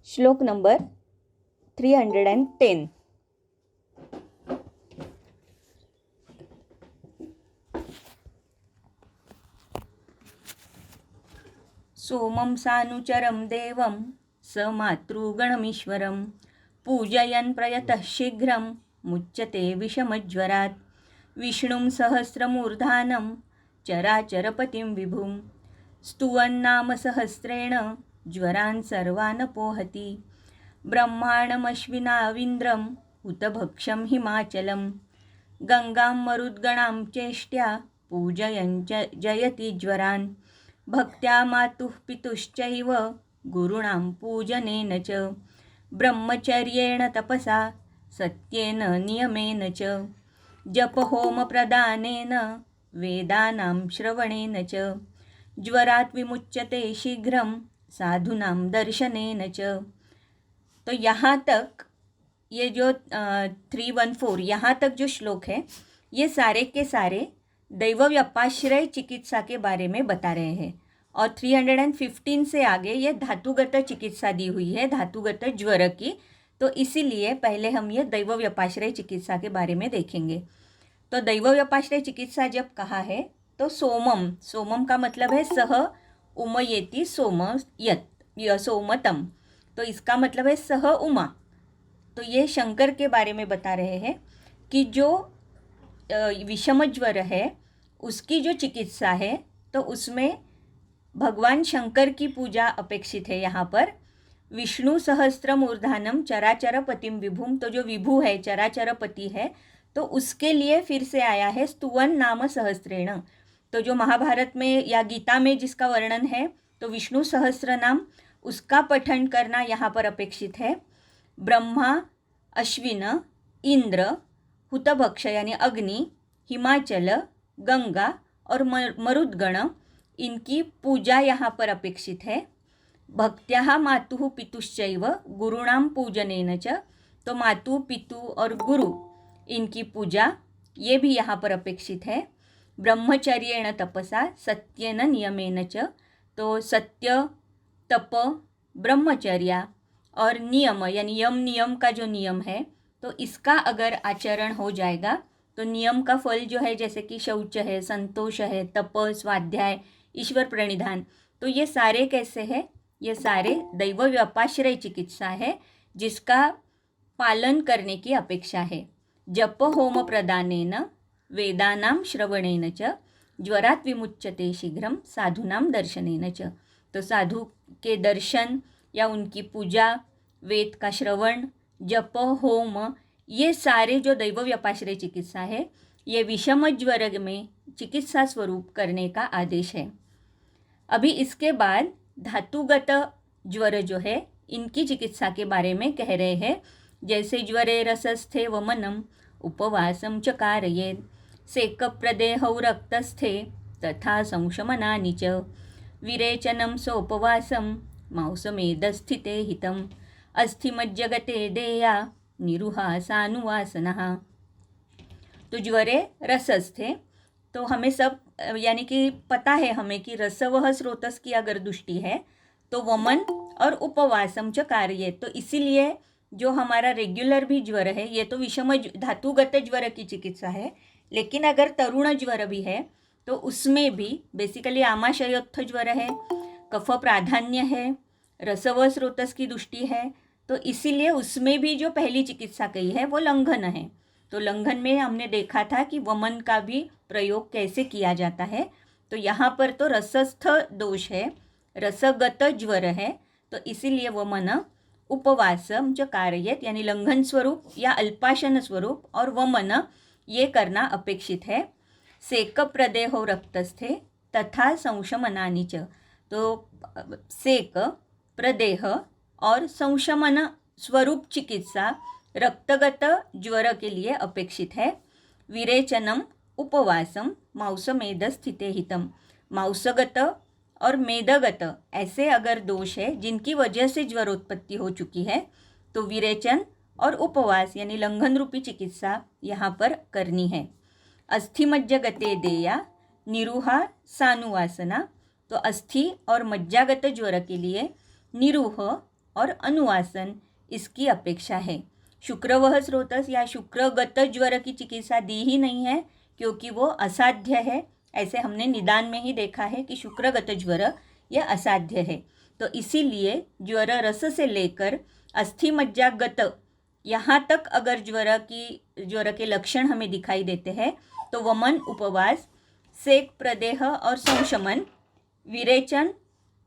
श्लोक नंबर 310। सोमं सानुचरं देवं स मातृगणमीश्वरं पूजयन् प्रयतः शीघ्रं मुच्यते विषमज्वरात्। विष्णुं सहस्रमूर्धानं चराचरपतिं विभुं स्तुवन्नाम सहस्रेण ज्वरान् सर्वान् पोहति। ब्रह्माणमश्विनाविन्द्रं हुतभक्षं हिमाचलं गंगां मरुद्गणां चेष्ट्या पूजयन् जयति ज्वरान्। भक्त्या मातुः पितुश्चैव गुरूणां पूजनेन च ब्रह्मचर्येण तपसा सत्येन नियमेन च जपहोमप्रदानेन वेदानां श्रवणेन च ज्वरात् विमुच्यते शीघ्रं साधूनां दर्शनेन च। तो यहाँ तक ये जो 314 यहाँ तक जो श्लोक है ये सारे के सारे दैव व्यपाश्रय चिकित्सा के बारे में बता रहे हैं। और 315 से आगे ये धातुगत चिकित्सा दी हुई है, धातुगत ज्वर की। तो इसीलिए पहले हम ये दैव व्यपाश्रय चिकित्सा के बारे में देखेंगे। तो दैव व्यपाश्रय चिकित्सा जब कहा है तो सोमम, सोमम का मतलब है सह उमयेति सोम यत सोमतम, तो इसका मतलब है सह उमा। तो ये शंकर के बारे में बता रहे हैं कि जो विषम ज्वर है उसकी जो चिकित्सा है तो उसमें भगवान शंकर की पूजा अपेक्षित है। यहाँ पर विष्णु सहस्त्रमूर्धानम चराचरपतिम विभुम, तो जो विभु है चराचरपति है तो उसके लिए फिर से आया है स्तुवन नाम सहस्त्रेण। तो जो महाभारत में या गीता में जिसका वर्णन है तो विष्णु सहस्त्र नाम उसका पठन करना यहाँ पर अपेक्षित है। ब्रह्मा, अश्विन, इंद्र, हुतभक्ष यानी अग्नि, हिमाचल, गंगा और मरुद्गण, इनकी पूजा यहाँ पर अपेक्षित है। भक्त्या मातुः पितुश्चैव गुरूणां पूजनेन च, तो मातु, पितु और गुरु इनकी पूजा ये भी यहाँ पर अपेक्षित है। ब्रह्मचर्येण तपसा सत्येन नियमेन च, तो सत्य, तप, ब्रह्मचर्या और नियम यानी यम नियम का जो नियम है तो इसका अगर आचरण हो जाएगा तो नियम का फल जो है जैसे कि शौच है, संतोष है, तप, स्वाध्याय, ईश्वर प्रणिधान, तो ये सारे कैसे हैं? ये सारे दैव व्यपाश्रय चिकित्सा है जिसका पालन करने की अपेक्षा है। जप होम प्रदानेन वेदानां श्रवणेन च ज्वरात् विमुच्यते शीघ्रं साधूनां दर्शनेन च, तो साधु के दर्शन या उनकी पूजा, वेद का श्रवण, जप, होम, ये सारे जो दैव व्यपाश्रय चिकित्सा है ये विषम ज्वर में चिकित्सा स्वरूप करने का आदेश है। अभी इसके बाद धातुगत ज्वर जो है इनकी चिकित्सा के बारे में कह रहे हैं। जैसे ज्वरे रसस्थे वमनम उपवासम च कारयेत् सेकप्रदेहौ रक्तस्थे तथा संशमनानि च विरेचनं सोपवासं मांसमेदस्थिते हितम् अस्थिमज्जगते देया निरुहा सानुवासनः। तो ज्वरे रसस्थे, तो हमें सब यानी कि पता है हमें कि रसवह स्रोतस की अगर दृष्टि है तो वमन और उपवासम च कार्य, तो इसीलिए जो हमारा रेगुलर भी ज्वर है ये तो विषम धातुगत ज्वर की चिकित्सा है, लेकिन अगर तरुण ज्वर भी है तो उसमें भी बेसिकली आमाशयोत्थ ज्वर है, कफ प्राधान्य है, रसव स्रोतस की दृष्टि है, तो इसीलिए उसमें भी जो पहली चिकित्सा कही है वो लंघन है। तो लंघन में हमने देखा था कि वमन का भी प्रयोग कैसे किया जाता है। तो यहाँ पर तो रसस्थ दोष है, रसगत ज्वर है, तो इसीलिए वमन उपवासम च कारयेत् यानी लंघन स्वरूप या अल्पाशन स्वरूप और वमन ये करना अपेक्षित है। सेक प्रदेहो रक्तस्थे तथा संशमनानि च, तो सेक, प्रदेह और संशमन स्वरूप चिकित्सा रक्तगत ज्वर के लिए अपेक्षित है। विरेचनम उपवासम मांसमेद स्थिते हितम, मांसगत और मेदगत ऐसे अगर दोष है जिनकी वजह से ज्वर उत्पत्ति हो चुकी है तो विरेचन और उपवास यानी लंघन रूपी चिकित्सा यहाँ पर करनी है। अस्थिमज्जगते देया निरुहा सानुवासना, तो अस्थि और मज्जागत ज्वर के लिए निरूह और अनुवासन इसकी अपेक्षा है। शुक्रवह स्रोतस या शुक्रगत ज्वर की चिकित्सा दी ही नहीं है क्योंकि वो असाध्य है। ऐसे हमने निदान में ही देखा है कि शुक्रगत ज्वर यह असाध्य है। तो इसीलिए ज्वर रस से लेकर अस्थि मज्जागत यहाँ तक अगर ज्वर के लक्षण हमें दिखाई देते हैं तो वमन, उपवास, सेक, प्रदेह और संशमन, विरेचन,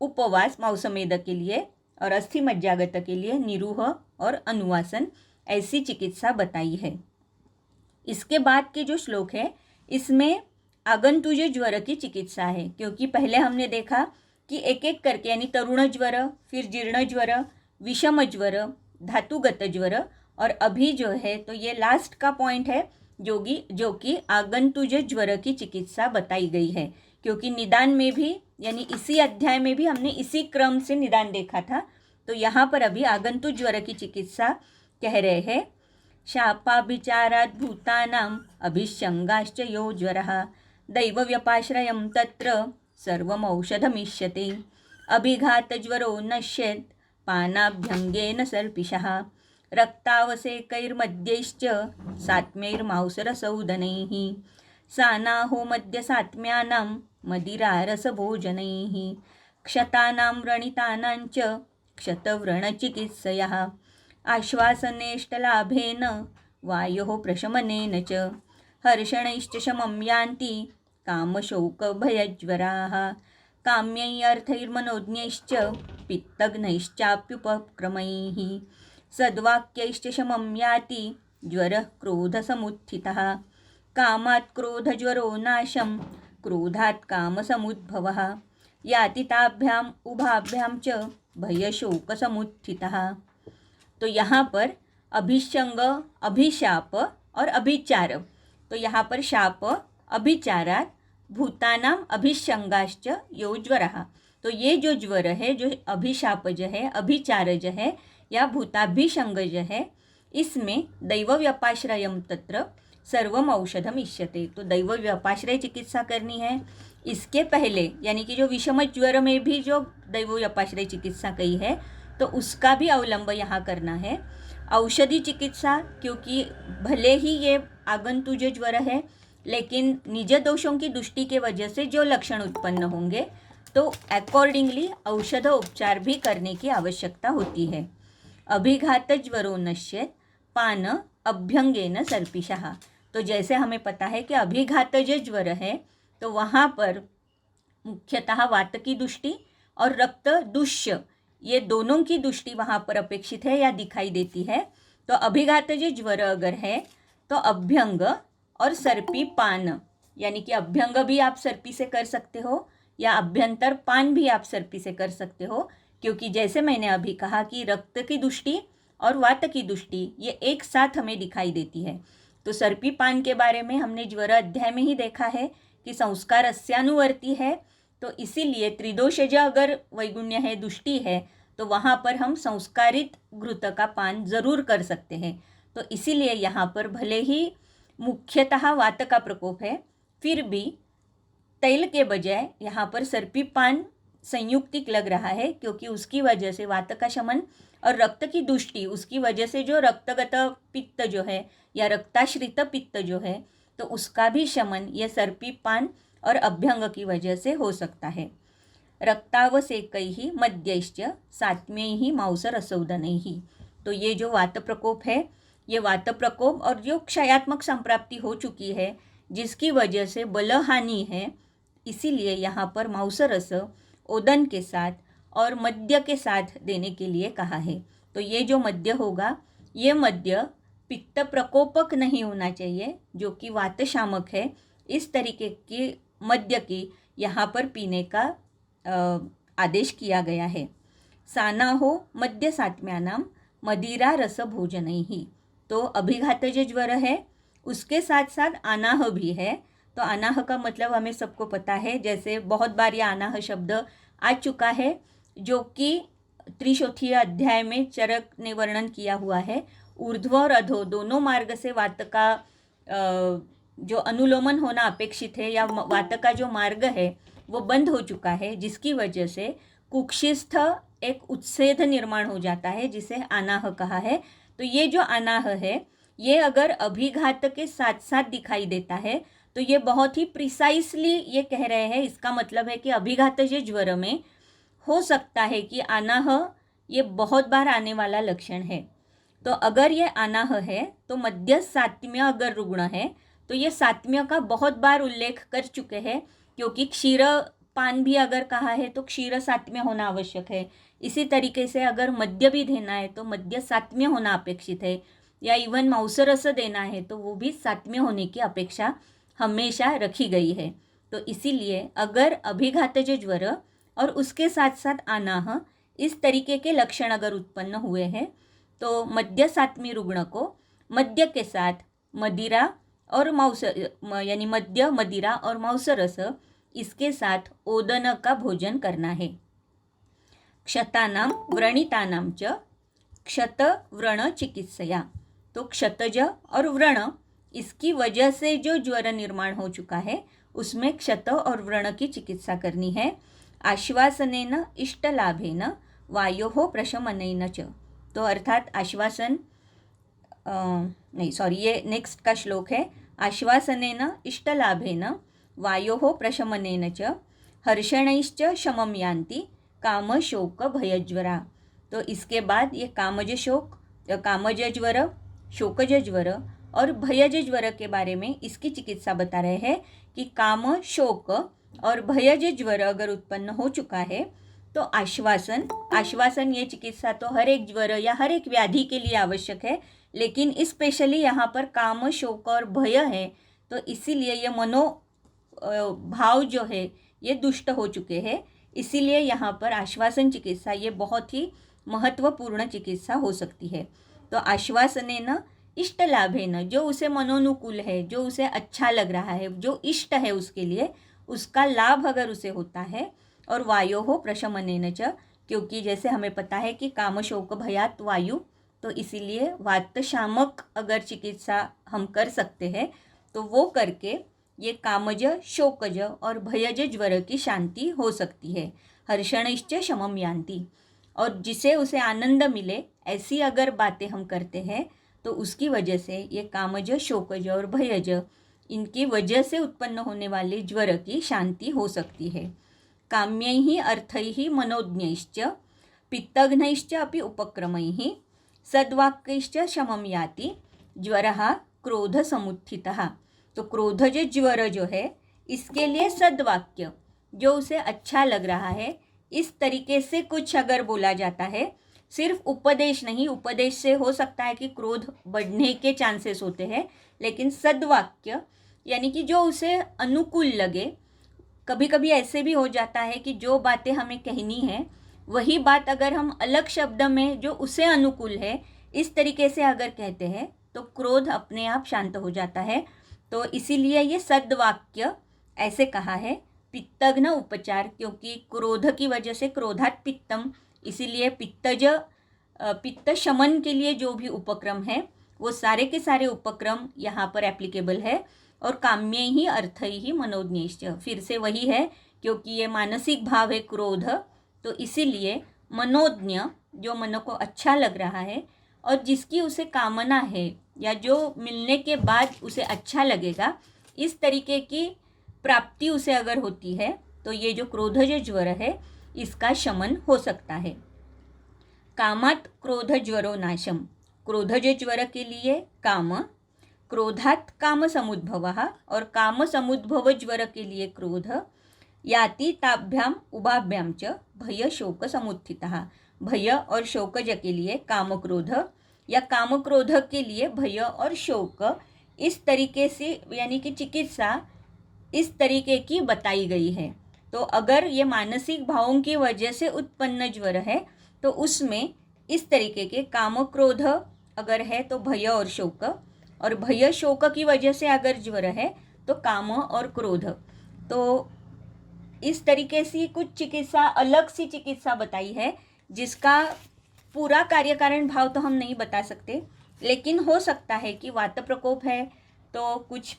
उपवास मांसमेद के लिए और अस्थि मज्जागत के लिए निरूह और अनुवासन ऐसी चिकित्सा बताई है। इसके बाद के जो श्लोक है इसमें आगंतुज ज्वर की चिकित्सा है, क्योंकि पहले हमने देखा कि एक एक करके यानी तरुण ज्वर, फिर जीर्ण ज्वर, विषम ज्वर, धातुगत ज्वर और अभी जो है तो ये लास्ट का पॉइंट है जो कि आगंतुज ज्वर की चिकित्सा बताई गई है। क्योंकि निदान में भी यानी इसी अध्याय में भी हमने इसी क्रम से निदान देखा था, तो यहाँ पर अभी आगंतुज ज्वर की चिकित्सा कह रहे हैं। शापाभिचारात् भूतानाम् अभिशंगाश्च यो ज्वरः दैवव्यपाश्रयं तत्र सर्वमौषधमिष्यते अभिघातज्वरो नश्येत् पानाभ्यङ्गेन सर्पिषः रक्तावसेकैर्मद्यैश्च सात्म्यैर्मांसरसौदनैः सानाहो मद्यसात्म्यानां मदिरारसभोजनैः क्षतानां व्रणितानां च क्षतव्रणचिकित्सयः आश्वासनेष्टलाभेन वायोः प्रशमनेन च हर्षणैश्च शमं यान्ति कामशोकभयज्वराः काम्यैरर्थैर्मनोज्ञैश्च पित्तघ्नैश्चाप्युपक्रमैः सद्वाक्यैश्च शमं याति ज्वरः क्रोधसमुत्थितः कामात् क्रोधज्वरो नाशं क्रोधात् कामसमुद्भवः याति ताभ्याम उभाभ्यां च भयशोकसमुत्थितः। तो यहाँ पर अभिशंग, अभिशाप और अभिचार, तो यहाँ पर शाप, अभिचारात्, भूतानाम अभिशंगाश्च यो ज्वरः, तो ये जो ज्वर है, जो अभिशाप जो है, अभिचार जो है या भूताभिशंग जो है, इसमें दैवव्यपाश्रयम तत्र सर्वम औषधम इष्यते, तो दैवव्यपाश्रय चिकित्सा करनी है। इसके पहले यानी कि जो विषम ज्वर में भी जो दैवव्यपाश्रय चिकित्सा कही है तो उसका भी अवलंब यहाँ करना है। औषधि चिकित्सा, क्योंकि भले ही ये आगंतुज ज्वर है लेकिन निज दोषों की दृष्टि के वजह से जो लक्षण उत्पन्न होंगे तो अकॉर्डिंगली औषध उपचार भी करने की आवश्यकता होती है। अभिघात ज्वरो नश्येत् पान अभ्यंगेन सर्पिषः, तो जैसे हमें पता है कि अभिघातज ज्वर है तो वहाँ पर मुख्यतः वात की दृष्टि और रक्त दुष्य ये दोनों की दृष्टि वहाँ पर अपेक्षित है या दिखाई देती है। तो अभिघातज ज्वर अगर है तो अभ्यंग और सर्पी पान, यानी कि अभ्यंग भी आप सर्पी से कर सकते हो या अभ्यंतर पान भी आप सर्पी से कर सकते हो, क्योंकि जैसे मैंने अभी कहा कि रक्त की दृष्टि और वात की दृष्टि ये एक साथ हमें दिखाई देती है। तो सर्पी पान के बारे में हमने ज्वर अध्याय में ही देखा है कि संस्कार अस्यानुवर्ती है, तो इसीलिए त्रिदोषज अगर वैगुण्य है, दृष्टि है, तो वहाँ पर हम संस्कारित घृत का पान जरूर कर सकते हैं। तो इसीलिए यहाँ पर भले ही मुख्यतः वात का प्रकोप है, फिर भी तैल के बजाय यहाँ पर सर्पी पान संयुक्तिक लग रहा है, क्योंकि उसकी वजह से वात का शमन और रक्त की दृष्टि, उसकी वजह से जो रक्तगत पित्त जो है या रक्ताश्रित पित्त जो है तो उसका भी शमन यह सर्पी पान और अभ्यंग की वजह से हो सकता है। रक्तावसेकैः मद्यैश्च सात्म्यैः मांसरसौदनैः, तो ये जो वात प्रकोप है, ये वात प्रकोप और जो क्षयात्मक संप्राप्ति हो चुकी है जिसकी वजह से बलहानि है, इसीलिए यहाँ पर मांसरस ओदन के साथ और मद्य के साथ देने के लिए कहा है। तो ये जो मद्य होगा ये मद्य पित्त प्रकोपक नहीं होना चाहिए, जो कि वात शामक है। इस तरीके की मद्य की यहाँ पर पीने का आदेश किया गया है। सानाहो मद्य सात्म्यानाम मदिरा रस भोजनैः, तो अभिघातज ज्वर है उसके साथ साथ आनाह भी है। तो आनाह का मतलब हमें सबको पता है, जैसे बहुत बार यह आनाह शब्द आ चुका है, जो कि त्रिशोथीय अध्याय में चरक ने वर्णन किया हुआ है। ऊर्ध्व और अधो दोनों मार्ग से वात का जो अनुलोमन होना अपेक्षित है या वात का जो मार्ग है वो बंद हो चुका है, जिसकी वजह से कुक्षिस्थ एक उत्सेध निर्माण हो जाता है जिसे अनाह कहा है। तो ये जो अनाह है ये अगर अभिघात के साथ साथ दिखाई देता है तो ये बहुत ही प्रिसाइसली ये कह रहे हैं, इसका मतलब है कि अभिघातज ज्वर में हो सकता है कि अनाह ये बहुत बार आने वाला लक्षण है। तो अगर ये अनाह है तो मध्य सात्म्य अगर रुग्ण है तो ये सात्म्य का बहुत बार उल्लेख कर चुके हैं, क्योंकि क्षीर पान भी अगर कहा है तो क्षीर सात्म्य होना आवश्यक है। इसी तरीके से अगर मद्य भी देना है तो मद्य सात्म्य होना अपेक्षित है, या इवन मांसरस देना है तो वो भी सात्म्य होने की अपेक्षा हमेशा रखी गई है। तो इसीलिए अगर अभिघातज ज्वर और उसके साथ साथ अनाह इस तरीके के लक्षण अगर उत्पन्न हुए हैं तो मद्य सात्मी रुग्ण को मद्य के साथ मदिरा और यानी मद्य मदिरा और मांसरस इसके साथ ओदन का भोजन करना है। क्षतानां व्रणितानां च क्षत व्रण चिकित्सया। तो क्षतज और व्रण इसकी वजह से जो ज्वर निर्माण हो चुका है उसमें क्षत और व्रण की चिकित्सा करनी है। आश्वासनेन इष्टलाभेन वायोः प्रशमनेन च। तो अर्थात आश्वासन ये नेक्स्ट का श्लोक है। आश्वासनेन इष्टलाभेन वायोः प्रशमनेन च हर्षणैश्च शमं यान्ति काम शोक भयज्वरा। तो इसके बाद ये कामज ज्वर, शोकज ज्वर और भयज ज्वर के बारे में इसकी चिकित्सा बता रहे हैं कि काम शोक और भयज ज्वर अगर उत्पन्न हो चुका है तो आश्वासन ये चिकित्सा तो हर एक ज्वर या हर एक व्याधि के लिए आवश्यक है, लेकिन स्पेशली यहाँ पर काम शोक और भय है तो इसीलिए ये भाव जो है ये दुष्ट हो चुके हैं। इसीलिए यहाँ पर आश्वासन चिकित्सा ये बहुत ही महत्वपूर्ण चिकित्सा हो सकती है। तो आश्वासनेन इष्ट लाभेन, जो उसे मनोनुकूल है, जो उसे अच्छा लग रहा है, जो इष्ट है उसके लिए, उसका लाभ अगर उसे होता है। और वायोः प्रशमनेन च, क्योंकि जैसे हमें पता है कि काम शोक भयात वायु, तो इसीलिए वात शामक अगर चिकित्सा हम कर सकते हैं तो वो करके ये कामज शोकज और भयज ज्वर की शांति हो सकती है। हर्षणश्च शमं यान्ति, और जिसे उसे आनंद मिले ऐसी अगर बातें हम करते हैं तो उसकी वजह से ये कामज शोकज और भयज इनकी वजह से उत्पन्न होने वाले ज्वर की शांति हो सकती है। काम्यैः अर्थैः मनोज्ञैश्च पित्तघ्नैश्च अपि उपक्रमैः सद्वाक्यैश्च शमं याति ज्वरः क्रोध समुत्थितः। तो क्रोधज ज्वर जो है इसके लिए सद्वाक्य, जो उसे अच्छा लग रहा है, इस तरीके से कुछ अगर बोला जाता है, सिर्फ उपदेश नहीं, उपदेश से हो सकता है कि क्रोध बढ़ने के चांसेस होते हैं, लेकिन सद्वाक्य यानी कि जो उसे अनुकूल लगे। कभी कभी ऐसे भी हो जाता है कि जो बातें हमें कहनी है वही बात अगर हम अलग शब्द में जो उसे अनुकूल है इस तरीके से अगर कहते हैं तो क्रोध अपने आप शांत हो जाता है। तो इसीलिए ये सद्वाक्य ऐसे कहा है। पित्तघ्न उपचार, क्योंकि क्रोध की वजह से क्रोधात पित्तम, इसीलिए पित्त शमन के लिए जो भी उपक्रम है वो सारे के सारे उपक्रम यहाँ पर एप्लीकेबल है। और काम्य ही अर्थ ही मनोज्ञश्च, फिर से वही है, क्योंकि ये मानसिक भाव है क्रोध, तो इसीलिए मनोज्ञ जो मन को अच्छा लग रहा है और जिसकी उसे कामना है या जो मिलने के बाद उसे अच्छा लगेगा, इस तरीके की प्राप्ति उसे अगर होती है तो ये जो क्रोधज ज्वर है इसका शमन हो सकता है। कामात क्रोध ज्वरो नाशम, क्रोधज ज्वर के लिए काम, क्रोधात काम समुद्भवः, और काम समुद्भव ज्वर के लिए क्रोध, याति ताभ्याम उभाभ्याम च भय शोक समुत्थितः, भय और शोकज के लिए काम क्रोध या काम क्रोध के लिए भय और शोक, इस तरीके से यानी कि चिकित्सा इस तरीके की बताई गई है। तो अगर ये मानसिक भावों की वजह से उत्पन्न ज्वर है तो उसमें इस तरीके के काम क्रोध अगर है तो भय और शोक, और भय शोक की वजह से अगर ज्वर है तो काम और क्रोध। तो इस तरीके से कुछ चिकित्सा, अलग सी चिकित्सा बताई है जिसका पूरा कार्य कारण भाव तो हम नहीं बता सकते, लेकिन हो सकता है कि वात प्रकोप है तो कुछ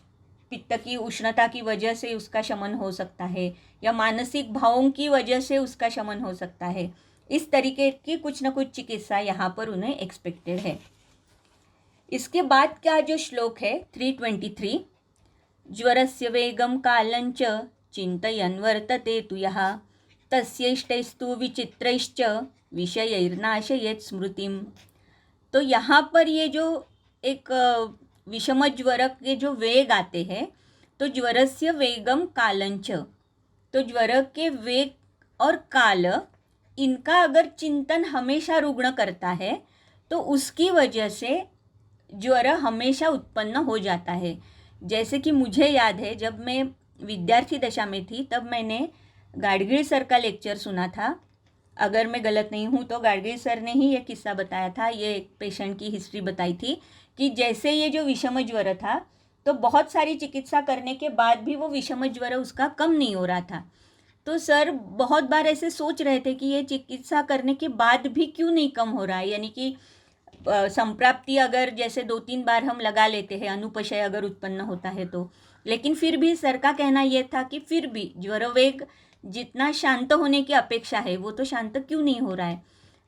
पित्त की उष्णता की वजह से उसका शमन हो सकता है, या मानसिक भावों की वजह से उसका शमन हो सकता है। इस तरीके की कुछ न कुछ चिकित्सा यहाँ पर उन्हें एक्सपेक्टेड है। इसके बाद का जो श्लोक है 323, ज्वरस्य वेगं कालंच चिंतयन् वर्तते तु यः तस्यैष्टैस्तु विचित्रैश्च विषयैर्नाशयेत् स्मृतिम। तो यहाँ पर ये जो एक विषम ज्वर के जो वेग आते हैं, तो ज्वरस्य वेगम कालंच, तो ज्वर के वेग और काल, इनका अगर चिंतन हमेशा रुग्ण करता है तो उसकी वजह से ज्वर हमेशा उत्पन्न हो जाता है। जैसे कि मुझे याद है, जब मैं विद्यार्थी दशा में थी तब मैंने गाडगीळ सर का लेक्चर सुना था। अगर मैं गलत नहीं हूँ तो गाडगीळ सर ने ही ये किस्सा बताया था, ये एक पेशेंट की हिस्ट्री बताई थी कि जैसे ये जो विषम ज्वर था, तो बहुत सारी चिकित्सा करने के बाद भी वो विषम ज्वर उसका कम नहीं हो रहा था। तो सर बहुत बार ऐसे सोच रहे थे कि ये चिकित्सा करने के बाद भी क्यों नहीं कम हो रहा है, यानी कि संप्राप्ति अगर जैसे 2-3 बार हम लगा लेते हैं, अनुपशय अगर उत्पन्न होता है तो, लेकिन फिर भी सर का कहना यह था कि फिर भी ज्वरवेग जितना शांत होने की अपेक्षा है वो तो शांत क्यों नहीं हो रहा है।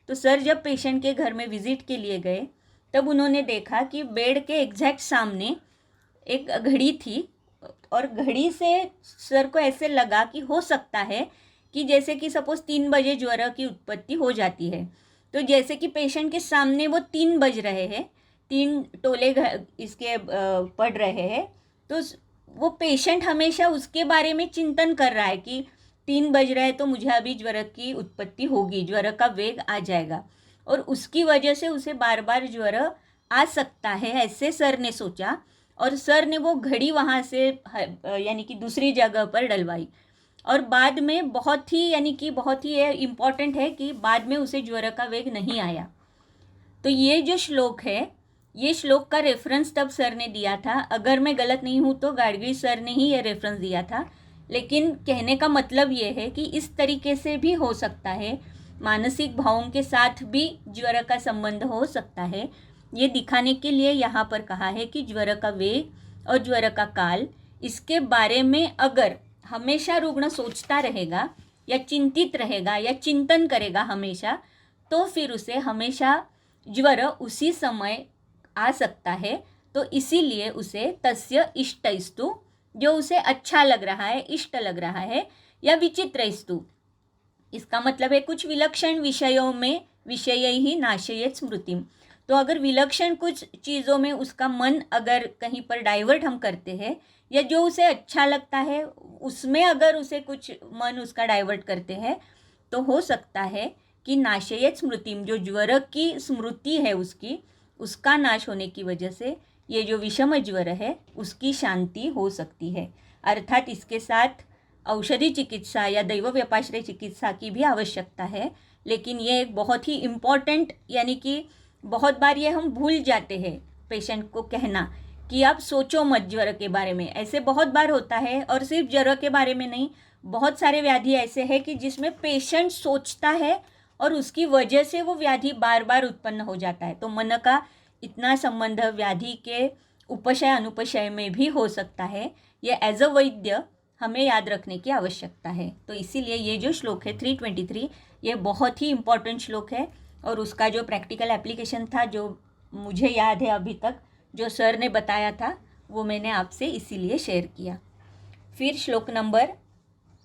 तो सर जब पेशेंट के घर में विजिट के लिए गए तब उन्होंने देखा कि बेड के एग्जैक्ट सामने एक घड़ी थी, और घड़ी से सर को ऐसे लगा कि हो सकता है कि जैसे कि सपोज 3 बजे ज्वर की उत्पत्ति हो जाती है, तो जैसे कि पेशेंट के सामने वो 3 बज रहे हैं, 3 टोले इसके पड़ रहे हैं, तो वो पेशेंट हमेशा उसके बारे में चिंतन कर रहा है कि 3 बज रहे हैं तो मुझे अभी ज्वर की उत्पत्ति होगी, ज्वर का वेग आ जाएगा, और उसकी वजह से उसे बार बार ज्वर आ सकता है, ऐसे सर ने सोचा। और सर ने वो घड़ी वहाँ से यानी कि दूसरी जगह पर डलवाई, और बाद में बहुत ही यानी कि बहुत ही इम्पॉर्टेंट है कि बाद में उसे ज्वर का वेग नहीं आया। तो ये जो श्लोक है, ये श्लोक का रेफरेंस तब सर ने दिया था, अगर मैं गलत नहीं हूँ तो गाडगीळ सर ने ही ये रेफरेंस दिया था, लेकिन कहने का मतलब ये है कि इस तरीके से भी हो सकता है, मानसिक भावों के साथ भी ज्वर का संबंध हो सकता है। ये दिखाने के लिए यहाँ पर कहा है कि ज्वर का वेग और ज्वर का काल, इसके बारे में अगर हमेशा रुग्ण सोचता रहेगा या चिंतित रहेगा या चिंतन करेगा हमेशा, तो फिर उसे हमेशा ज्वर उसी समय आ सकता है। तो इसीलिए उसे तस्य इष्टैस्तु, जो उसे अच्छा लग रहा है, इष्ट लग रहा है, या विचित्रैस्तु, इसका मतलब है कुछ विलक्षण विषयों में विषय ही नाशयेत् स्मृतिम। तो अगर विलक्षण कुछ चीज़ों में उसका मन अगर कहीं पर डाइवर्ट हम करते हैं, या जो उसे अच्छा लगता है उसमें अगर उसे कुछ मन उसका डाइवर्ट करते हैं, तो हो सकता है कि नाशयेत् स्मृतिम, जो ज्वर की स्मृति है उसकी, उसका नाश होने की वजह से ये जो विषम ज्वर है उसकी शांति हो सकती है। अर्थात इसके साथ औषधि चिकित्सा या दैव व्यपाश्रय चिकित्सा की भी आवश्यकता है, लेकिन ये एक बहुत ही इम्पॉर्टेंट, यानी कि बहुत बार ये हम भूल जाते हैं पेशेंट को कहना कि आप सोचो मत ज्वर के बारे में, ऐसे बहुत बार होता है। और सिर्फ ज्वर के बारे में नहीं, बहुत सारे व्याधि ऐसे हैं कि जिसमें पेशेंट सोचता है और उसकी वजह से वो व्याधि बार बार उत्पन्न हो जाता है। तो मन का इतना संबंध व्याधि के उपशय अनुपशय में भी हो सकता है, ये एज अ वैद्य हमें याद रखने की आवश्यकता है। तो इसीलिए ये जो श्लोक है 323, ये बहुत ही इम्पॉर्टेंट श्लोक है, और उसका जो प्रैक्टिकल एप्लीकेशन था, जो मुझे याद है अभी तक जो सर ने बताया था, वो मैंने आपसे इसीलिए शेयर किया। फिर श्लोक नंबर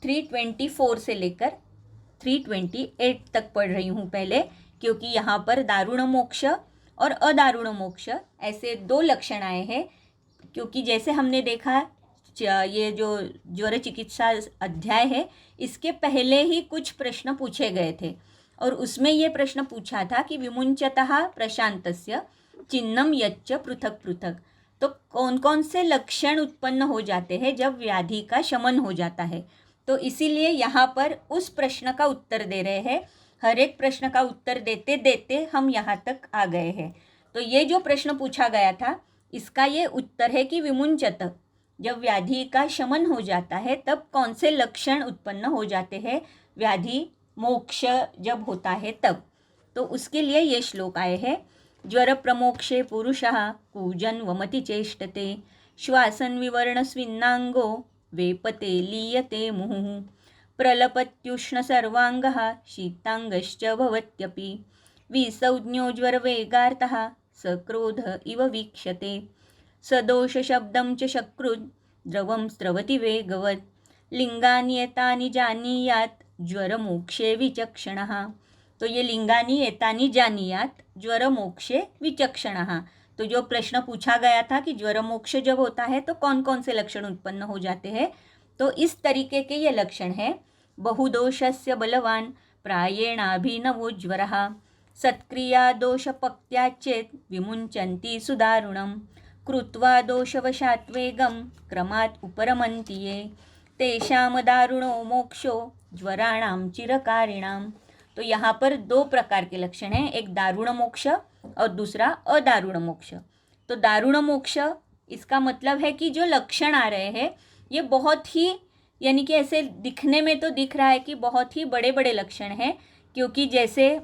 324 से लेकर 328 तक पढ़ रही हूँ पहले, क्योंकि यहाँ पर दारुण मोक्ष और अदारुण मोक्ष ऐसे 2 लक्षण आए हैं। क्योंकि जैसे हमने देखा, ये जो ज्वर चिकित्सा अध्याय है, इसके पहले ही कुछ प्रश्न पूछे गए थे, और उसमें ये प्रश्न पूछा था कि विमुंचतः प्रशांतस्य चिन्नम यच्च पृथक पृथक। तो कौन कौन से लक्षण उत्पन्न हो जाते हैं जब व्याधि का शमन हो जाता है। तो इसीलिए यहाँ पर उस प्रश्न का उत्तर दे रहे हैं। हर एक प्रश्न का उत्तर देते देते हम यहाँ तक आ गए हैं। तो ये जो प्रश्न पूछा गया था, इसका ये उत्तर है कि विमुंचत, जब व्याधि का शमन हो जाता है तब कौन से लक्षण उत्पन्न हो जाते हैं, व्याधि मोक्ष जब होता है तब। तो उसके लिए ये श्लोक आए हैं। ज्वर प्रमोक्षे पुरुषः कूजन वमति चेष्टते श्वासन विवर्ण स्विन्नांगो वेपते लीयते मुहुः प्रलपत्युष्ण सर्वांगः शीतांगश्च भवत्यपि विसंज्ञो ज्वरवेगार्तः सक्रोध इव वीक्ष्यते सदोषशब्दं च शकृद् द्रवं स्रवति वेगवत् लिंगानि एतानि जानीयात् ज्वरमोक्षे विचक्षणः। तो ये लिंगानि एतानि जानीयात् ज्वरमोक्षे विचक्षणः, तो जो प्रश्न पूछा गया था कि ज्वरमोक्ष जब होता है तो कौन कौन से लक्षण उत्पन्न हो जाते हैं, तो इस तरीके के ये लक्षण है। बहुदोषस्य बलवान प्रायेणाभिनवो ज्वरः सत्क्रिया दोषपक्त्याच्चेत् विमुञ्चन्ति सुदारुणं कृत्वा दोषवशात् वेगं क्रमात् उपरमन्ति ये तेषां दारुणो मोक्षो ज्वराणां चिरकारिणां। तो यहाँ पर दो प्रकार के लक्षण हैं, एक दारुण मोक्ष और दूसरा अदारुण मोक्ष। तो दारुण मोक्ष इसका मतलब है कि जो लक्षण आ रहे हैं ये बहुत ही, यानी कि ऐसे दिखने में तो दिख रहा है कि बहुत ही बड़े बड़े लक्षण हैं, क्योंकि जैसे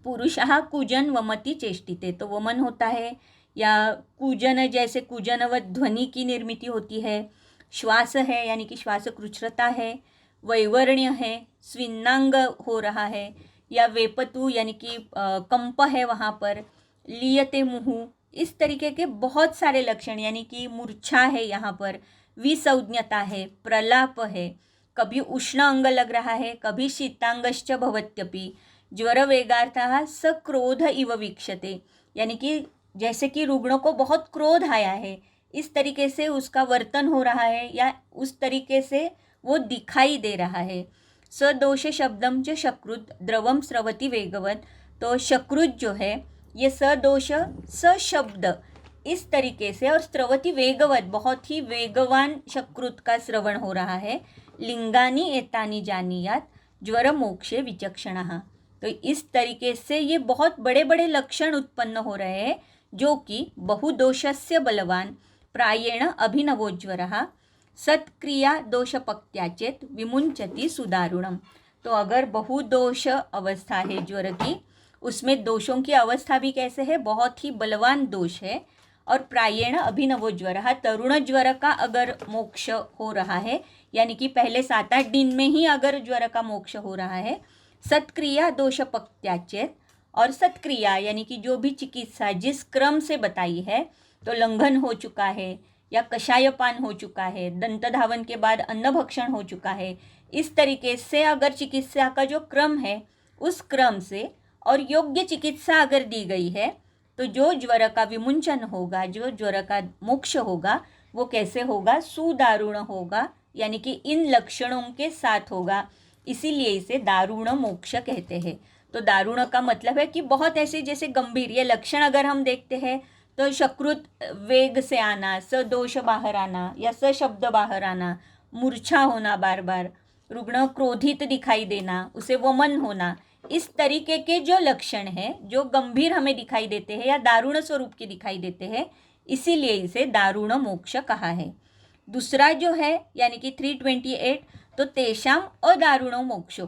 पुरुषः कूजन वमति चेष्टिते, तो वमन होता है, या कूजन जैसे कूजनवत ध्वनि की निर्मित होती है, श्वास है यानी कि श्वास कृच्छ्रता है, वैवर्ण्य है, स्विन्नांग हो रहा है, या वेपतु यानी कि कंप है वहाँ पर, लियते मुहु, इस तरीके के बहुत सारे लक्षण, यानी कि मूर्छा है यहाँ पर, विसंज्ञता है, प्रलाप है, कभी उष्ण अंग लग रहा है, कभी शीतांगश्च भवत्यपि ज्वर वेगार्थः सक्रोध इव वीक्षते, यानी कि जैसे कि रुग्ण को बहुत क्रोध आया है इस तरीके से उसका वर्तन हो रहा है, या उस तरीके से वो दिखाई दे रहा है। सदोष शब्दम च शकृत द्रवम स्रवति वेगवत, तो शकृत जो है ये सदोष सशब्द इस तरीके से, और स्रवति वेगवत बहुत ही वेगवान शकृत का श्रवण हो रहा है। लिंगानि एतानि जानीयात् ज्वर मोक्षे विचक्षणः, तो इस तरीके से ये बहुत बड़े बड़े लक्षण उत्पन्न हो रहे हैं, जो कि बहुदोषस्य बलवान प्रायेण अभिनवो ज्वरः सत्क्रिया दोषपक्त्याचेत विमुंचति सुदारुणम। तो अगर बहुदोष अवस्था है ज्वर की, उसमें दोषों की अवस्था भी कैसे है, बहुत ही बलवान दोष है, और प्रायेण अभिनवो ज्वरः तरुण ज्वर का अगर मोक्ष हो रहा है, यानी कि पहले 7-8 दिन में ही अगर ज्वर का मोक्ष हो रहा है, सत्क्रिया दोषपक्त्याचेत, और सत्क्रिया यानी कि जो भी चिकित्सा जिस क्रम से बताई है, तो लंघन हो चुका है या कषायपान हो चुका है, दंत धावन के बाद अन्न भक्षण हो चुका है, इस तरीके से अगर चिकित्सा का जो क्रम है उस क्रम से और योग्य चिकित्सा अगर दी गई है, तो जो ज्वर का विमुंचन होगा, जो ज्वर का मोक्ष होगा, वो कैसे होगा, सुदारुण होगा, यानी कि इन लक्षणों के साथ होगा, इसीलिए इसे दारुण मोक्ष कहते हैं। तो दारुण का मतलब है कि बहुत ऐसे जैसे गंभीर ये लक्षण अगर हम देखते हैं, तो शकृत वेग से आना, सदोष बाहर आना या सशब्द बाहर आना, मूर्छा होना बार बार, रुग्ण क्रोधित दिखाई देना, उसे वमन होना, इस तरीके के जो लक्षण हैं जो गंभीर हमें दिखाई देते हैं या दारुण स्वरूप के दिखाई देते हैं, इसीलिए इसे दारुण मोक्ष कहा है। दूसरा जो है यानी कि 328, तो तेषाम अदारुणो मोक्षो,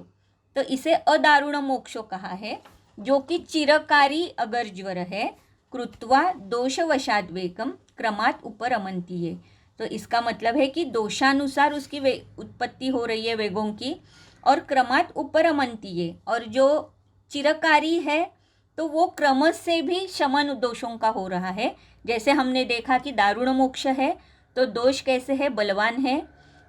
तो इसे अदारुण मोक्षो कहा है, जो कि चिरकारी अगर ज्वर है, कृत्वा दोषवशाद वेगम क्रमात् उपरमन्ति है, तो इसका मतलब है कि दोषानुसार उसकी उत्पत्ति हो रही है वेगों की, और क्रमात् उपरमन्ति है, और जो चिरकारी है तो वो क्रम से भी शमन दोषों का हो रहा है। जैसे हमने देखा कि दारुण मोक्ष है तो दोष कैसे है, बलवान है,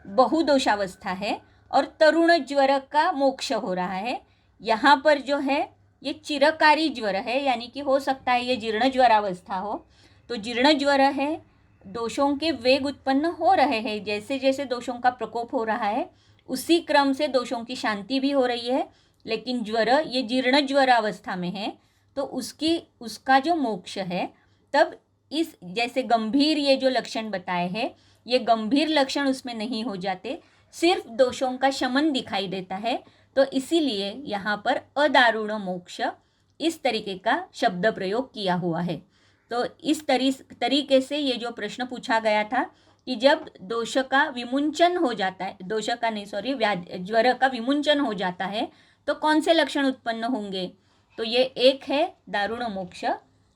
बहुदोषावस्था है, और तरुण ज्वर का मोक्ष हो रहा है। यहाँ पर जो है ये चिरकारी ज्वर है, यानी कि हो सकता है ये जीर्ण ज्वरावस्था हो, तो जीर्ण ज्वर है, दोषों के वेग उत्पन्न हो रहे हैं, जैसे जैसे दोषों का प्रकोप हो रहा है उसी क्रम से दोषों की शांति भी हो रही है, लेकिन ज्वर ये जीर्ण ज्वरावस्था में है, तो उसका जो मोक्ष है, तब इस जैसे गंभीर ये जो लक्षण बताए हैं, ये गंभीर लक्षण उसमें नहीं हो जाते, सिर्फ दोषों का शमन दिखाई देता है, तो इसीलिए यहाँ पर अदारुण मोक्ष इस तरीके का शब्द प्रयोग किया हुआ है। तो इस तरीके से ये जो प्रश्न पूछा गया था कि जब दोष का विमुंचन हो जाता है, ज्वर का विमुंचन हो जाता है तो कौन से लक्षण उत्पन्न होंगे, तो ये एक है दारुण मोक्ष,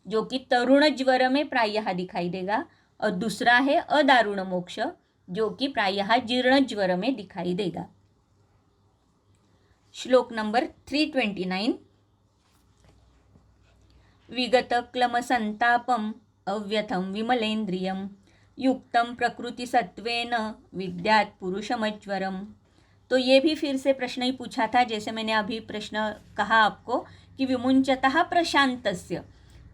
जो कि तरुण ज्वर में प्रायः दिखाई देगा, और दूसरा है अदारुण मोक्ष, जो कि प्रायः जीर्ण ज्वर में दिखाई देगा। श्लोक नंबर 329। विगत क्लम संतापम अव्यथम विमलेन्द्रियम युक्तम प्रकृति सत्वेन विद्यात् पुरुषमज्वरम। तो ये भी फिर से प्रश्न ही पूछा था, जैसे मैंने अभी प्रश्न कहा आपको कि विमुंचतः प्रशांतस्य,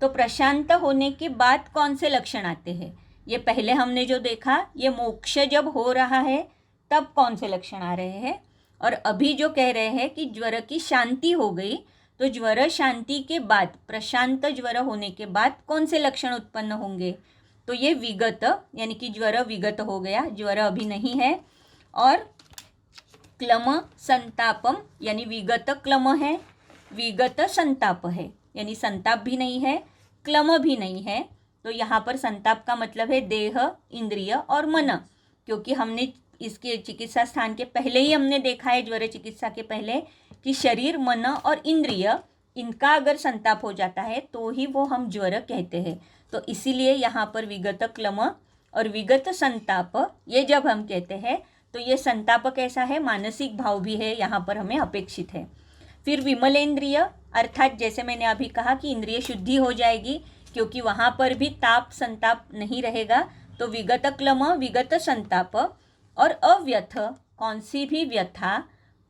तो प्रशांत होने के बाद कौन से लक्षण आते हैं। ये पहले हमने जो देखा, ये मोक्ष जब हो रहा है तब कौन से लक्षण आ रहे हैं, और अभी जो कह रहे हैं कि ज्वर की शांति हो गई, तो ज्वर शांति के बाद, प्रशांत ज्वर होने के बाद कौन से लक्षण उत्पन्न होंगे। तो ये विगत, यानी कि ज्वर विगत हो गया, ज्वर अभी नहीं है। और क्लम संतापम, यानी विगत क्लम है, विगत संताप है, यानी संताप भी नहीं है, क्लम भी नहीं है। तो यहाँ पर संताप का मतलब है देह, इंद्रिय और मन, क्योंकि हमने इसके चिकित्सा स्थान के पहले ही हमने देखा है, ज्वर चिकित्सा के पहले, कि शरीर, मन और इंद्रिय, इनका अगर संताप हो जाता है तो ही वो हम ज्वर कहते हैं। तो इसीलिए यहाँ पर विगत क्लम और विगत संताप, ये जब हम कहते हैं तो ये संताप कैसा है, मानसिक भाव भी है, यहाँ पर हमें अपेक्षित है। फिर विमलेंद्रिय, अर्थात जैसे मैंने अभी कहा कि इंद्रिय शुद्धि हो जाएगी, क्योंकि वहाँ पर भी ताप संताप नहीं रहेगा। तो विगत क्लम, विगत संताप, और अव्यथ, कौन सी भी व्यथा,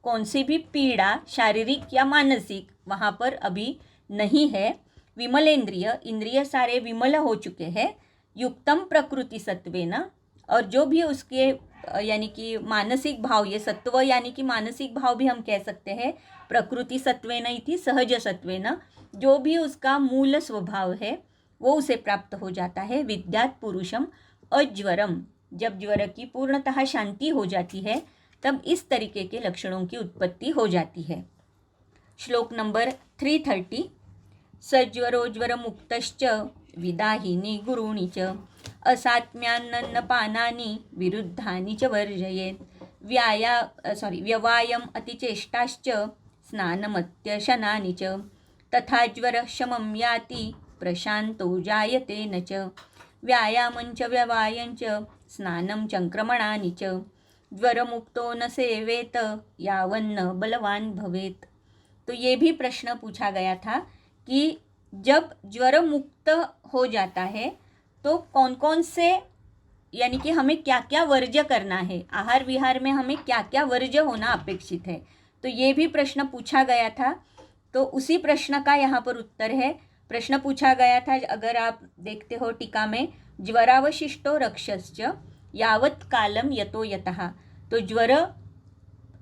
कौन सी भी पीड़ा, शारीरिक या मानसिक, वहाँ पर अभी नहीं है। विमलेंद्रिय, इंद्रिय सारे विमल हो चुके हैं। युक्तम प्रकृति सत्वेन, और जो भी उसके यानी कि मानसिक भाव, ये सत्व यानी कि मानसिक भाव भी हम कह सकते हैं, प्रकृति सत्वेन इति सहज सत्वेन, जो भी उसका मूल स्वभाव है वो उसे प्राप्त हो जाता है। विद्यात् पुरुषम अज्वरम, जब ज्वर की पूर्णतः शांति हो जाती है तब इस तरीके के लक्षणों की उत्पत्ति हो जाती है। श्लोक नंबर 330। सज्वरो ज्वर मुक्तश्च विदाहिनी गुरुणी च असात्म्यान्नपानानि विरुद्धानि च वर्जयेत् व्यवायम अतिचेष्टाश्च स्नानमत्यशनानि च तथा ज्वरः शमं याति प्रशान्तो जायते न च व्यायामं च व्यवायं च स्नानं चंक्रमणानि च ज्वरमुक्तो न सेवेत यावन्न बलवान भवेत्। तो ये भी प्रश्न पूछा गया था कि जब ज्वर मुक्त हो जाता है तो कौन कौन से, यानी कि हमें क्या क्या वर्ज्य करना है, आहार विहार में हमें क्या क्या वर्ज्य होना अपेक्षित है। तो ये भी प्रश्न पूछा गया था। तो उसी प्रश्न का यहाँ पर उत्तर है। प्रश्न पूछा गया था, अगर आप देखते हो टीका में, ज्वरावशिष्टो रक्षश्च यावत् कालम यतो यतः, तो ज्वर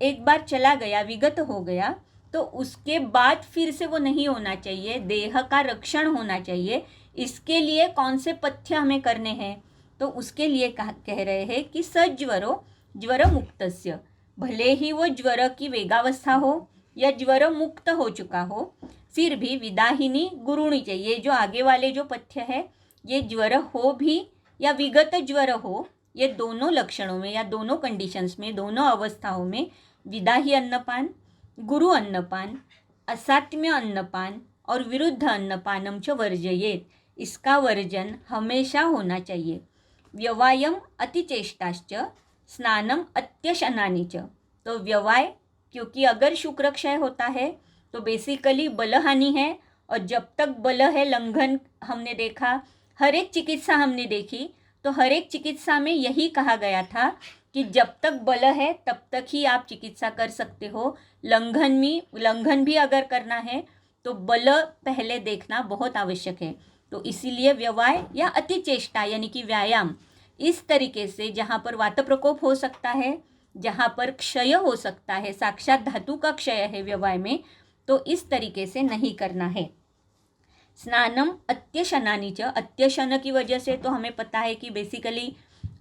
एक बार चला गया, विगत हो गया, तो उसके बाद फिर से वो नहीं होना चाहिए, देह का रक्षण होना चाहिए। इसके लिए कौन से पथ्य हमें करने हैं, तो उसके लिए कह रहे हैं कि सज्वरो ज्वर मुक्तस्य, भले ही वो ज्वर की वेगावस्था हो या ज्वर मुक्त हो चुका हो, फिर भी विदाहिनी गुरुणी चाहिए। जो आगे वाले जो पथ्य है, ये ज्वर हो भी या विगत ज्वर हो, ये दोनों लक्षणों में या दोनों कंडीशंस में, दोनों अवस्थाओं में विदाही अन्नपान, गुरु अन्नपान, असात्म्य अन्नपान और विरुद्ध अन्नपानम च वर्जयेत, इसका वर्जन हमेशा होना चाहिए। व्यवायम अतिचेष्टाश्च स्नानम अत्यशनानि च, तो व्यवाय, क्योंकि अगर शुक्र क्षय होता है तो बेसिकली बलहानि है, और जब तक बल है, लंघन हमने देखा, हर एक चिकित्सा हमने देखी, तो हर एक चिकित्सा में यही कहा गया था कि जब तक बल है तब तक ही आप चिकित्सा कर सकते हो। लंघन भी अगर करना है तो बल पहले देखना बहुत आवश्यक है। तो इसीलिए व्यवाय या अतिचेष्टा यानी कि व्यायाम, इस तरीके से जहाँ पर वात प्रकोप हो सकता है, जहाँ पर क्षय हो सकता है, साक्षात धातु का क्षय है व्यवाय में, तो इस तरीके से नहीं करना है। स्नानम अत्यशनानि च, अत्यशन की वजह से तो हमें पता है कि बेसिकली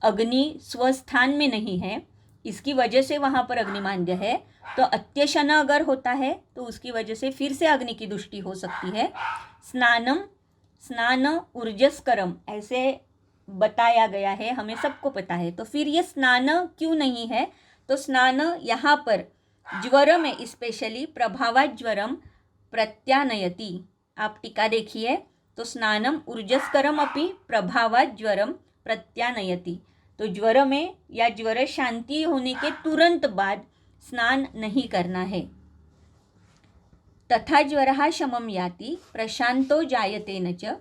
अग्नि स्वस्थान में नहीं है, इसकी वजह से वहाँ पर अग्निमांद्य है। तो अत्यशन अगर होता है तो उसकी वजह से फिर से अग्नि की दृष्टि हो सकती है। स्नान ऊर्जस्करम ऐसे बताया गया है, हमें सबको पता है। तो फिर ये स्नान क्यों नहीं है, तो स्नान यहाँ पर ज्वर में स्पेशली प्रभावात ज्वरम प्रत्यानयति, आप टीका देखिए, तो स्नानम ऊर्जस्करम अपि प्रभावात ज्वरम प्रत्यानयति। तो ज्वर में या ज्वर शांति होने के तुरंत बाद स्नान नहीं करना है। तथा ज्वरः शमं याति प्रशांतो जायते न च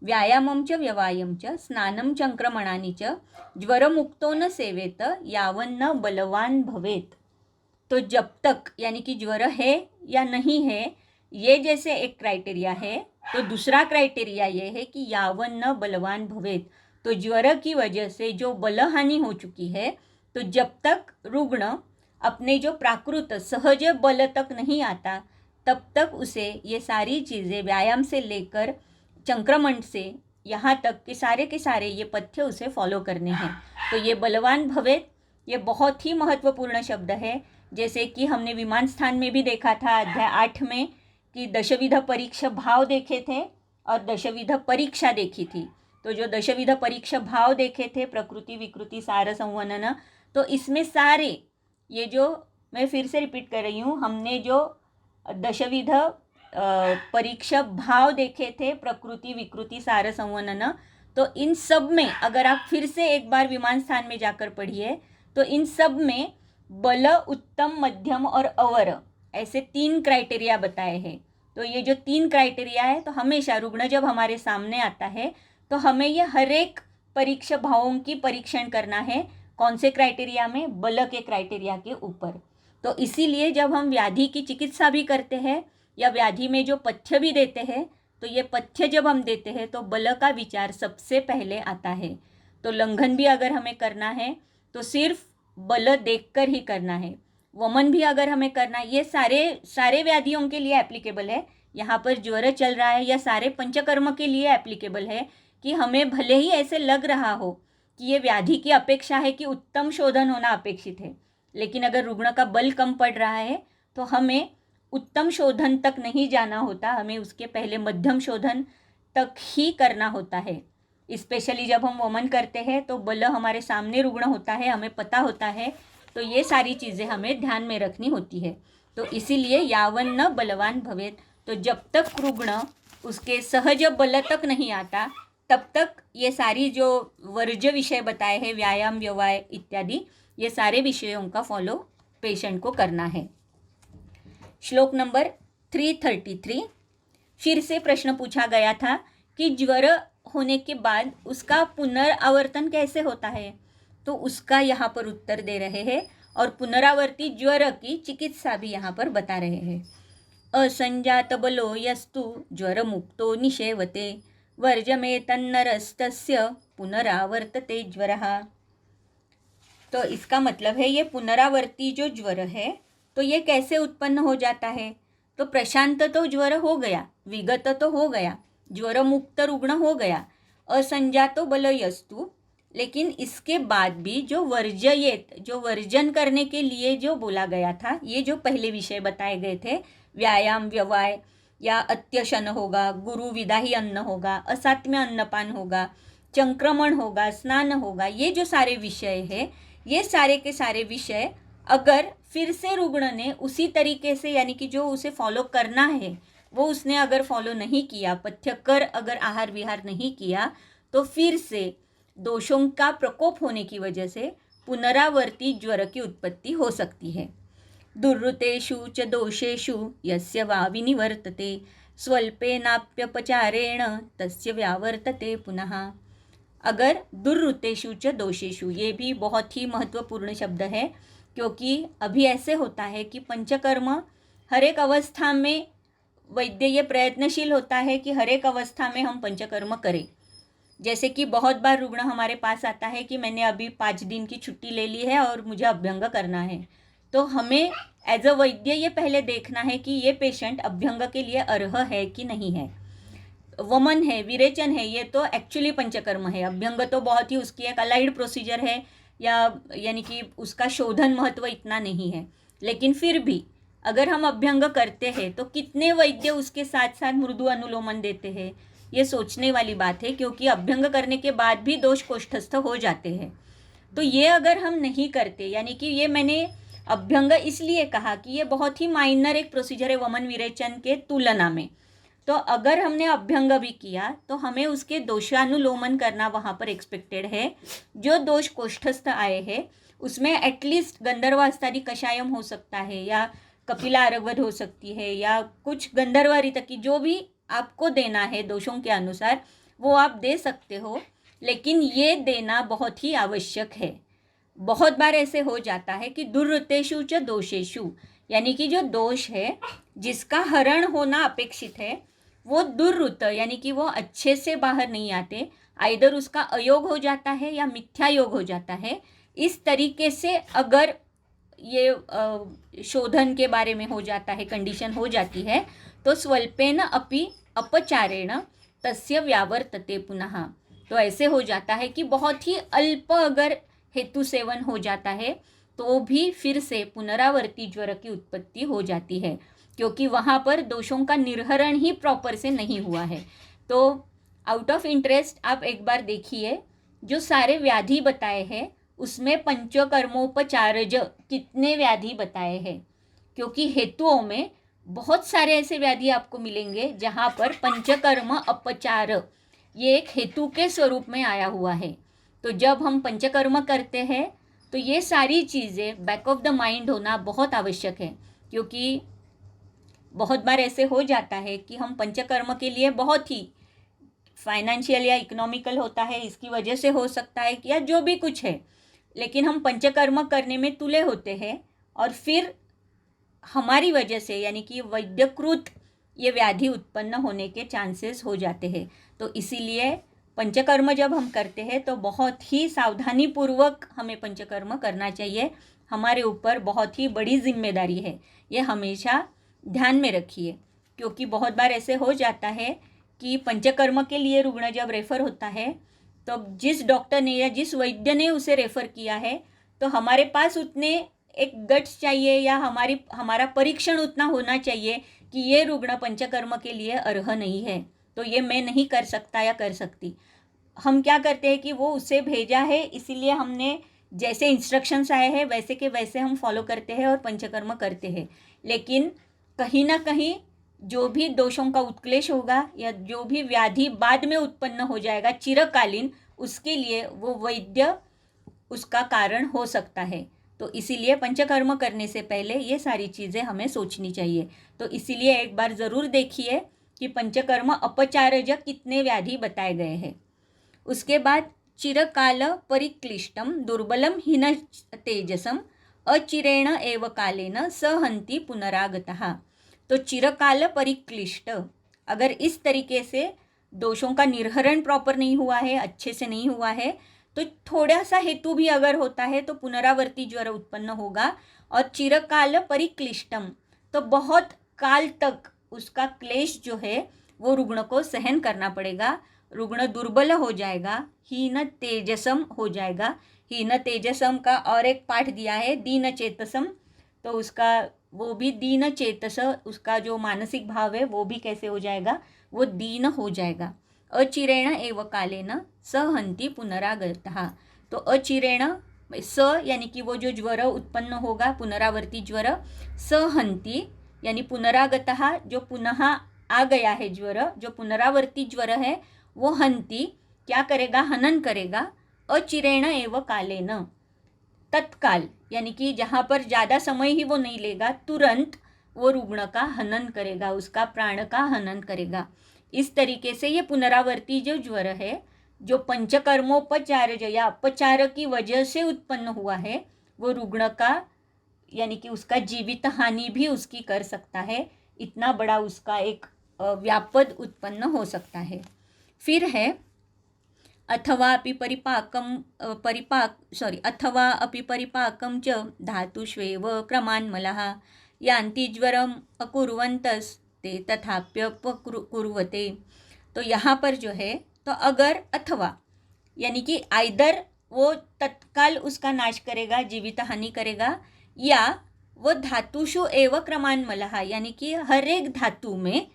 व्यायामं च व्यवायं च स्नानं चंक्रमणानि च ज्वरमुक्तो न सेवेत यावन्न बलवान भवेत। तो जब तक यानी कि ज्वर है या नहीं है ये जैसे एक क्राइटेरिया है, तो दूसरा क्राइटेरिया ये है कि यावन्न बलवान भवेत। तो ज्वर की वजह से जो बलहानि हो चुकी है, तो जब तक रुग्ण अपने जो प्राकृत सहज बल तक नहीं आता तब तक उसे ये सारी चीज़ें व्यायाम से लेकर संक्रमण से यहाँ तक के सारे ये पथ्य उसे फॉलो करने हैं। तो ये बलवान भवेत ये बहुत ही महत्वपूर्ण शब्द है। जैसे कि हमने विमान स्थान में भी देखा था अध्याय 8 में कि दशविध परीक्षा भाव देखे थे और दशविध परीक्षा देखी थी। तो जो दशविध परीक्षा भाव देखे थे प्रकृति विकृति सार संवनन, तो इसमें सारे ये जो मैं फिर से रिपीट कर रही हूँ, हमने जो दशविध परीक्षा भाव देखे थे प्रकृति विकृति सार संवनन, तो इन सब में अगर आप फिर से एक बार विमान स्थान में जाकर पढ़िए तो इन सब में बल उत्तम मध्यम और अवर ऐसे 3 क्राइटेरिया बताए हैं। तो ये जो 3 क्राइटेरिया है, तो हमेशा रुग्ण जब हमारे सामने आता है तो हमें ये हर एक परीक्षा भावों की परीक्षण करना है। कौन से क्राइटेरिया में? बल के क्राइटेरिया के ऊपर। तो इसीलिए जब हम व्याधि की चिकित्सा भी करते हैं या व्याधि में जो पथ्य भी देते हैं, तो ये पथ्य जब हम देते हैं तो बल का विचार सबसे पहले आता है। तो लंघन भी अगर हमें करना है तो सिर्फ बल देखकर ही करना है। वमन भी अगर हमें करना है, ये सारे व्याधियों के लिए एप्लीकेबल है। यहाँ पर ज्वर चल रहा है या सारे पंचकर्म के लिए एप्लीकेबल है कि हमें भले ही ऐसे लग रहा हो कि ये व्याधि की अपेक्षा है कि उत्तम शोधन होना अपेक्षित है, लेकिन अगर रुग्ण का बल कम पड़ रहा है तो हमें उत्तम शोधन तक नहीं जाना होता, हमें उसके पहले मध्यम शोधन तक ही करना होता है। स्पेशली जब हम वमन करते हैं तो बल हमारे सामने रुग्ण होता है, हमें पता होता है, तो ये सारी चीज़ें हमें ध्यान में रखनी होती है। तो इसीलिए यावन न बलवान भवेत, तो जब तक रुग्ण उसके सहज बल तक नहीं आता तब तक ये सारी जो वर्ज्य विषय बताए हैं व्यायाम व्यवहार इत्यादि, ये सारे विषयों का फॉलो पेशेंट को करना है। श्लोक नंबर 333। फिर से प्रश्न पूछा गया था कि ज्वर होने के बाद उसका पुनरावर्तन कैसे होता है, तो उसका यहाँ पर उत्तर दे रहे हैं और पुनरावर्ती ज्वर की चिकित्सा भी यहाँ पर बता रहे हैं। असंजात बलो यस्तु ज्वर मुक्तो निषेवते वर्जमेतन्नरस्तस्य पुनरावर्तते ज्वरः। तो इसका मतलब है ये पुनरावर्ती जो ज्वर है तो ये कैसे उत्पन्न हो जाता है। तो प्रशांत तो ज्वर हो गया, विगत तो हो गया, ज्वर मुक्त रुग्ण हो गया, असंजातो बलयस्तु, लेकिन इसके बाद भी जो वर्जयेत, जो वर्जन करने के लिए जो बोला गया था, ये जो पहले विषय बताए गए थे व्यायाम व्यवहार या अत्यशन होगा, गुरु विदाही अन्न होगा, असात्म्य अन्नपान होगा, संक्रमण होगा, स्नान होगा, ये जो सारे विषय है, ये सारे के सारे विषय अगर फिर से रुग्ण ने उसी तरीके से यानी कि जो उसे फॉलो करना है वो उसने अगर फॉलो नहीं किया, पथ्य कर अगर आहार विहार नहीं किया, तो फिर से दोषों का प्रकोप होने की वजह से पुनरावर्ती ज्वर की उत्पत्ति हो सकती है। दुर्ऋतेषु च दोषेषु यस्य वा विनिवर्तते स्वल्पेनाप्यपचारेण तस्य व्यावर्तते पुनः। अगर दुर्ऋतेषु च दोषेषु, ये भी बहुत ही महत्वपूर्ण शब्द है, क्योंकि अभी ऐसे होता है कि पंचकर्म हर एक अवस्था में वैद्य ये प्रयत्नशील होता है कि हर एक अवस्था में हम पंचकर्म करें। जैसे कि बहुत बार रुग्ण हमारे पास आता है कि मैंने अभी 5 दिन की छुट्टी ले ली है और मुझे अभ्यंग करना है, तो हमें एज अ वैद्य ये पहले देखना है कि ये पेशेंट अभ्यंग के लिए अर्ह है कि नहीं है। वमन है, विरेचन है, ये तो एक्चुअली पंचकर्म है। अभ्यंग तो बहुत ही उसकी एक अलाइड प्रोसीजर है, या यानी कि उसका शोधन महत्व इतना नहीं है, लेकिन फिर भी अगर हम अभ्यंग करते हैं तो कितने वैद्य उसके साथ साथ मृदु अनुलोमन देते हैं, ये सोचने वाली बात है, क्योंकि अभ्यंग करने के बाद भी दोष कोष्ठस्थ हो जाते हैं। तो ये अगर हम नहीं करते, यानी कि ये मैंने अभ्यंग इसलिए कहा कि ये बहुत ही माइनर एक प्रोसीजर है वमन विरेचन के तुलना में, तो अगर हमने अभ्यंग भी किया तो हमें उसके दोषानुलोमन करना वहाँ पर एक्सपेक्टेड है। जो दोष कोष्ठस्थ आए हैं उसमें एटलीस्ट गंधर्वास्तादि कषायम हो सकता है, या कपिला अरगवद हो सकती है, या कुछ गंधर्व ऋतकी, जो भी आपको देना है दोषों के अनुसार वो आप दे सकते हो, लेकिन ये देना बहुत ही आवश्यक है। बहुत बार ऐसे हो जाता है कि दुर्ऋतेषु च दोषेषु, यानी कि जो दोष है जिसका हरण होना अपेक्षित है वो दुर्ऋत यानी कि वो अच्छे से बाहर नहीं आते, आइदर उसका अयोग हो जाता है या मिथ्या योग हो जाता है। इस तरीके से अगर ये शोधन के बारे में हो जाता है, कंडीशन हो जाती है, तो स्वल्पेन अपि अपचारेण तस्य व्यावर्तते पुनः। तो ऐसे हो जाता है कि बहुत ही अल्प अगर हेतु सेवन हो जाता है तो भी फिर से पुनरावर्ती ज्वर की उत्पत्ति हो जाती है, क्योंकि वहाँ पर दोषों का निर्हरण ही प्रॉपर से नहीं हुआ है। तो आउट ऑफ इंटरेस्ट आप एक बार देखिए, जो सारे व्याधि बताए हैं उसमें पंचकर्मोपचारज कितने व्याधि बताए हैं, क्योंकि हेतुओं में बहुत सारे ऐसे व्याधि आपको मिलेंगे जहाँ पर पंचकर्म अपचार ये एक हेतु के स्वरूप में आया हुआ है। तो जब हम पंचकर्म करते हैं तो ये सारी चीज़ें बैक ऑफ द माइंड होना बहुत आवश्यक है, क्योंकि बहुत बार ऐसे हो जाता है कि हम पंचकर्म के लिए बहुत ही फाइनेंशियल या इकोनॉमिकल होता है, इसकी वजह से हो सकता है कि या जो भी कुछ है, लेकिन हम पंचकर्म करने में तुले होते हैं और फिर हमारी वजह से यानी कि वैद्यकृत ये व्याधि उत्पन्न होने के चांसेस हो जाते हैं। तो इसीलिए पंचकर्म जब हम करते हैं तो बहुत ही सावधानी पूर्वक हमें पंचकर्म करना चाहिए। हमारे ऊपर बहुत ही बड़ी जिम्मेदारी है, ये हमेशा ध्यान में रखिए, क्योंकि बहुत बार ऐसे हो जाता है कि पंचकर्म के लिए रुग्ण जब रेफ़र होता है तो जिस डॉक्टर ने या जिस वैद्य ने उसे रेफ़र किया है तो हमारे पास उतने एक गट्स चाहिए या हमारा परीक्षण उतना होना चाहिए कि ये रुग्ण पंचकर्म के लिए अर्ह नहीं है, तो ये मैं नहीं कर सकता या कर सकती। हम क्या करते हैं कि वो उसे भेजा है, इसीलिए हमने जैसे इंस्ट्रक्शंस आए हैं वैसे के वैसे हम फॉलो करते हैं और पंचकर्म करते हैं, लेकिन कहीं ना कहीं जो भी दोषों का उत्क्लेश होगा या जो भी व्याधि बाद में उत्पन्न हो जाएगा चिरकालीन, उसके लिए वो वैद्य उसका कारण हो सकता है। तो इसीलिए पंचकर्म करने से पहले ये सारी चीज़ें हमें सोचनी चाहिए। तो इसीलिए एक बार ज़रूर देखिए कि पंचकर्म अपचारज कितने व्याधि बताए गए हैं। उसके बाद चिरकाल परिक्लिष्टम दुर्बलम हीन तेजसम अचिरेण एव कालेन सहन्ति पुनरागतः। तो चिरकाल परिक्लिष्ट, अगर इस तरीके से दोषों का निर्हरण प्रॉपर नहीं हुआ है, अच्छे से नहीं हुआ है, तो थोड़ा सा हेतु भी अगर होता है तो पुनरावर्ती ज्वर उत्पन्न होगा। और चिरकाल परिक्लिष्टम, तो बहुत काल तक उसका क्लेश जो है वो रुग्ण को सहन करना पड़ेगा, रुग्ण दुर्बल हो जाएगा, हीन तेजसम हो जाएगा। हीन तेजसम का और एक पाठ दिया है दीन चेतसम, तो उसका वो भी दीन चेतस, उसका जो मानसिक भाव है वो भी कैसे हो जाएगा, वो दीन हो जाएगा। अचिरेण एव कालेन सहन्ति पुनरागतः। तो अचिरेण स यानी कि वो जो ज्वर उत्पन्न होगा पुनरावर्ती ज्वर, सहन्ति यानी पुनरागतः जो पुनः आ गया है ज्वर, जो पुनरावर्ती ज्वर है वो हन्ति क्या करेगा, हनन करेगा। अचिरेण एव कालेन, तत्काल यानी कि जहाँ पर ज़्यादा समय ही वो नहीं लेगा, तुरंत वो रुग्ण का हनन करेगा, उसका प्राण का हनन करेगा। इस तरीके से ये पुनरावर्ती जो ज्वर है जो पंचकर्मोपचार या अपचार की वजह से उत्पन्न हुआ है, वो रुग्ण का यानी कि उसका जीवित हानि भी उसकी कर सकता है, इतना बड़ा उसका एक व्यापद उत्पन्न हो सकता है। फिर है अथवा अपि परिपाकं च धातुष्वेव क्रमान्मलः यान्ति ज्वरम अकुर्वन्तस्ते तथाप्यपकुर्वते। तो यहाँ पर जो है तो अगर अथवा यानी कि आइदर वो तत्काल उसका नाश करेगा, जीवित हानि करेगा, या वो धातुषु एव क्रमान्मलः यानी कि हर एक धातु में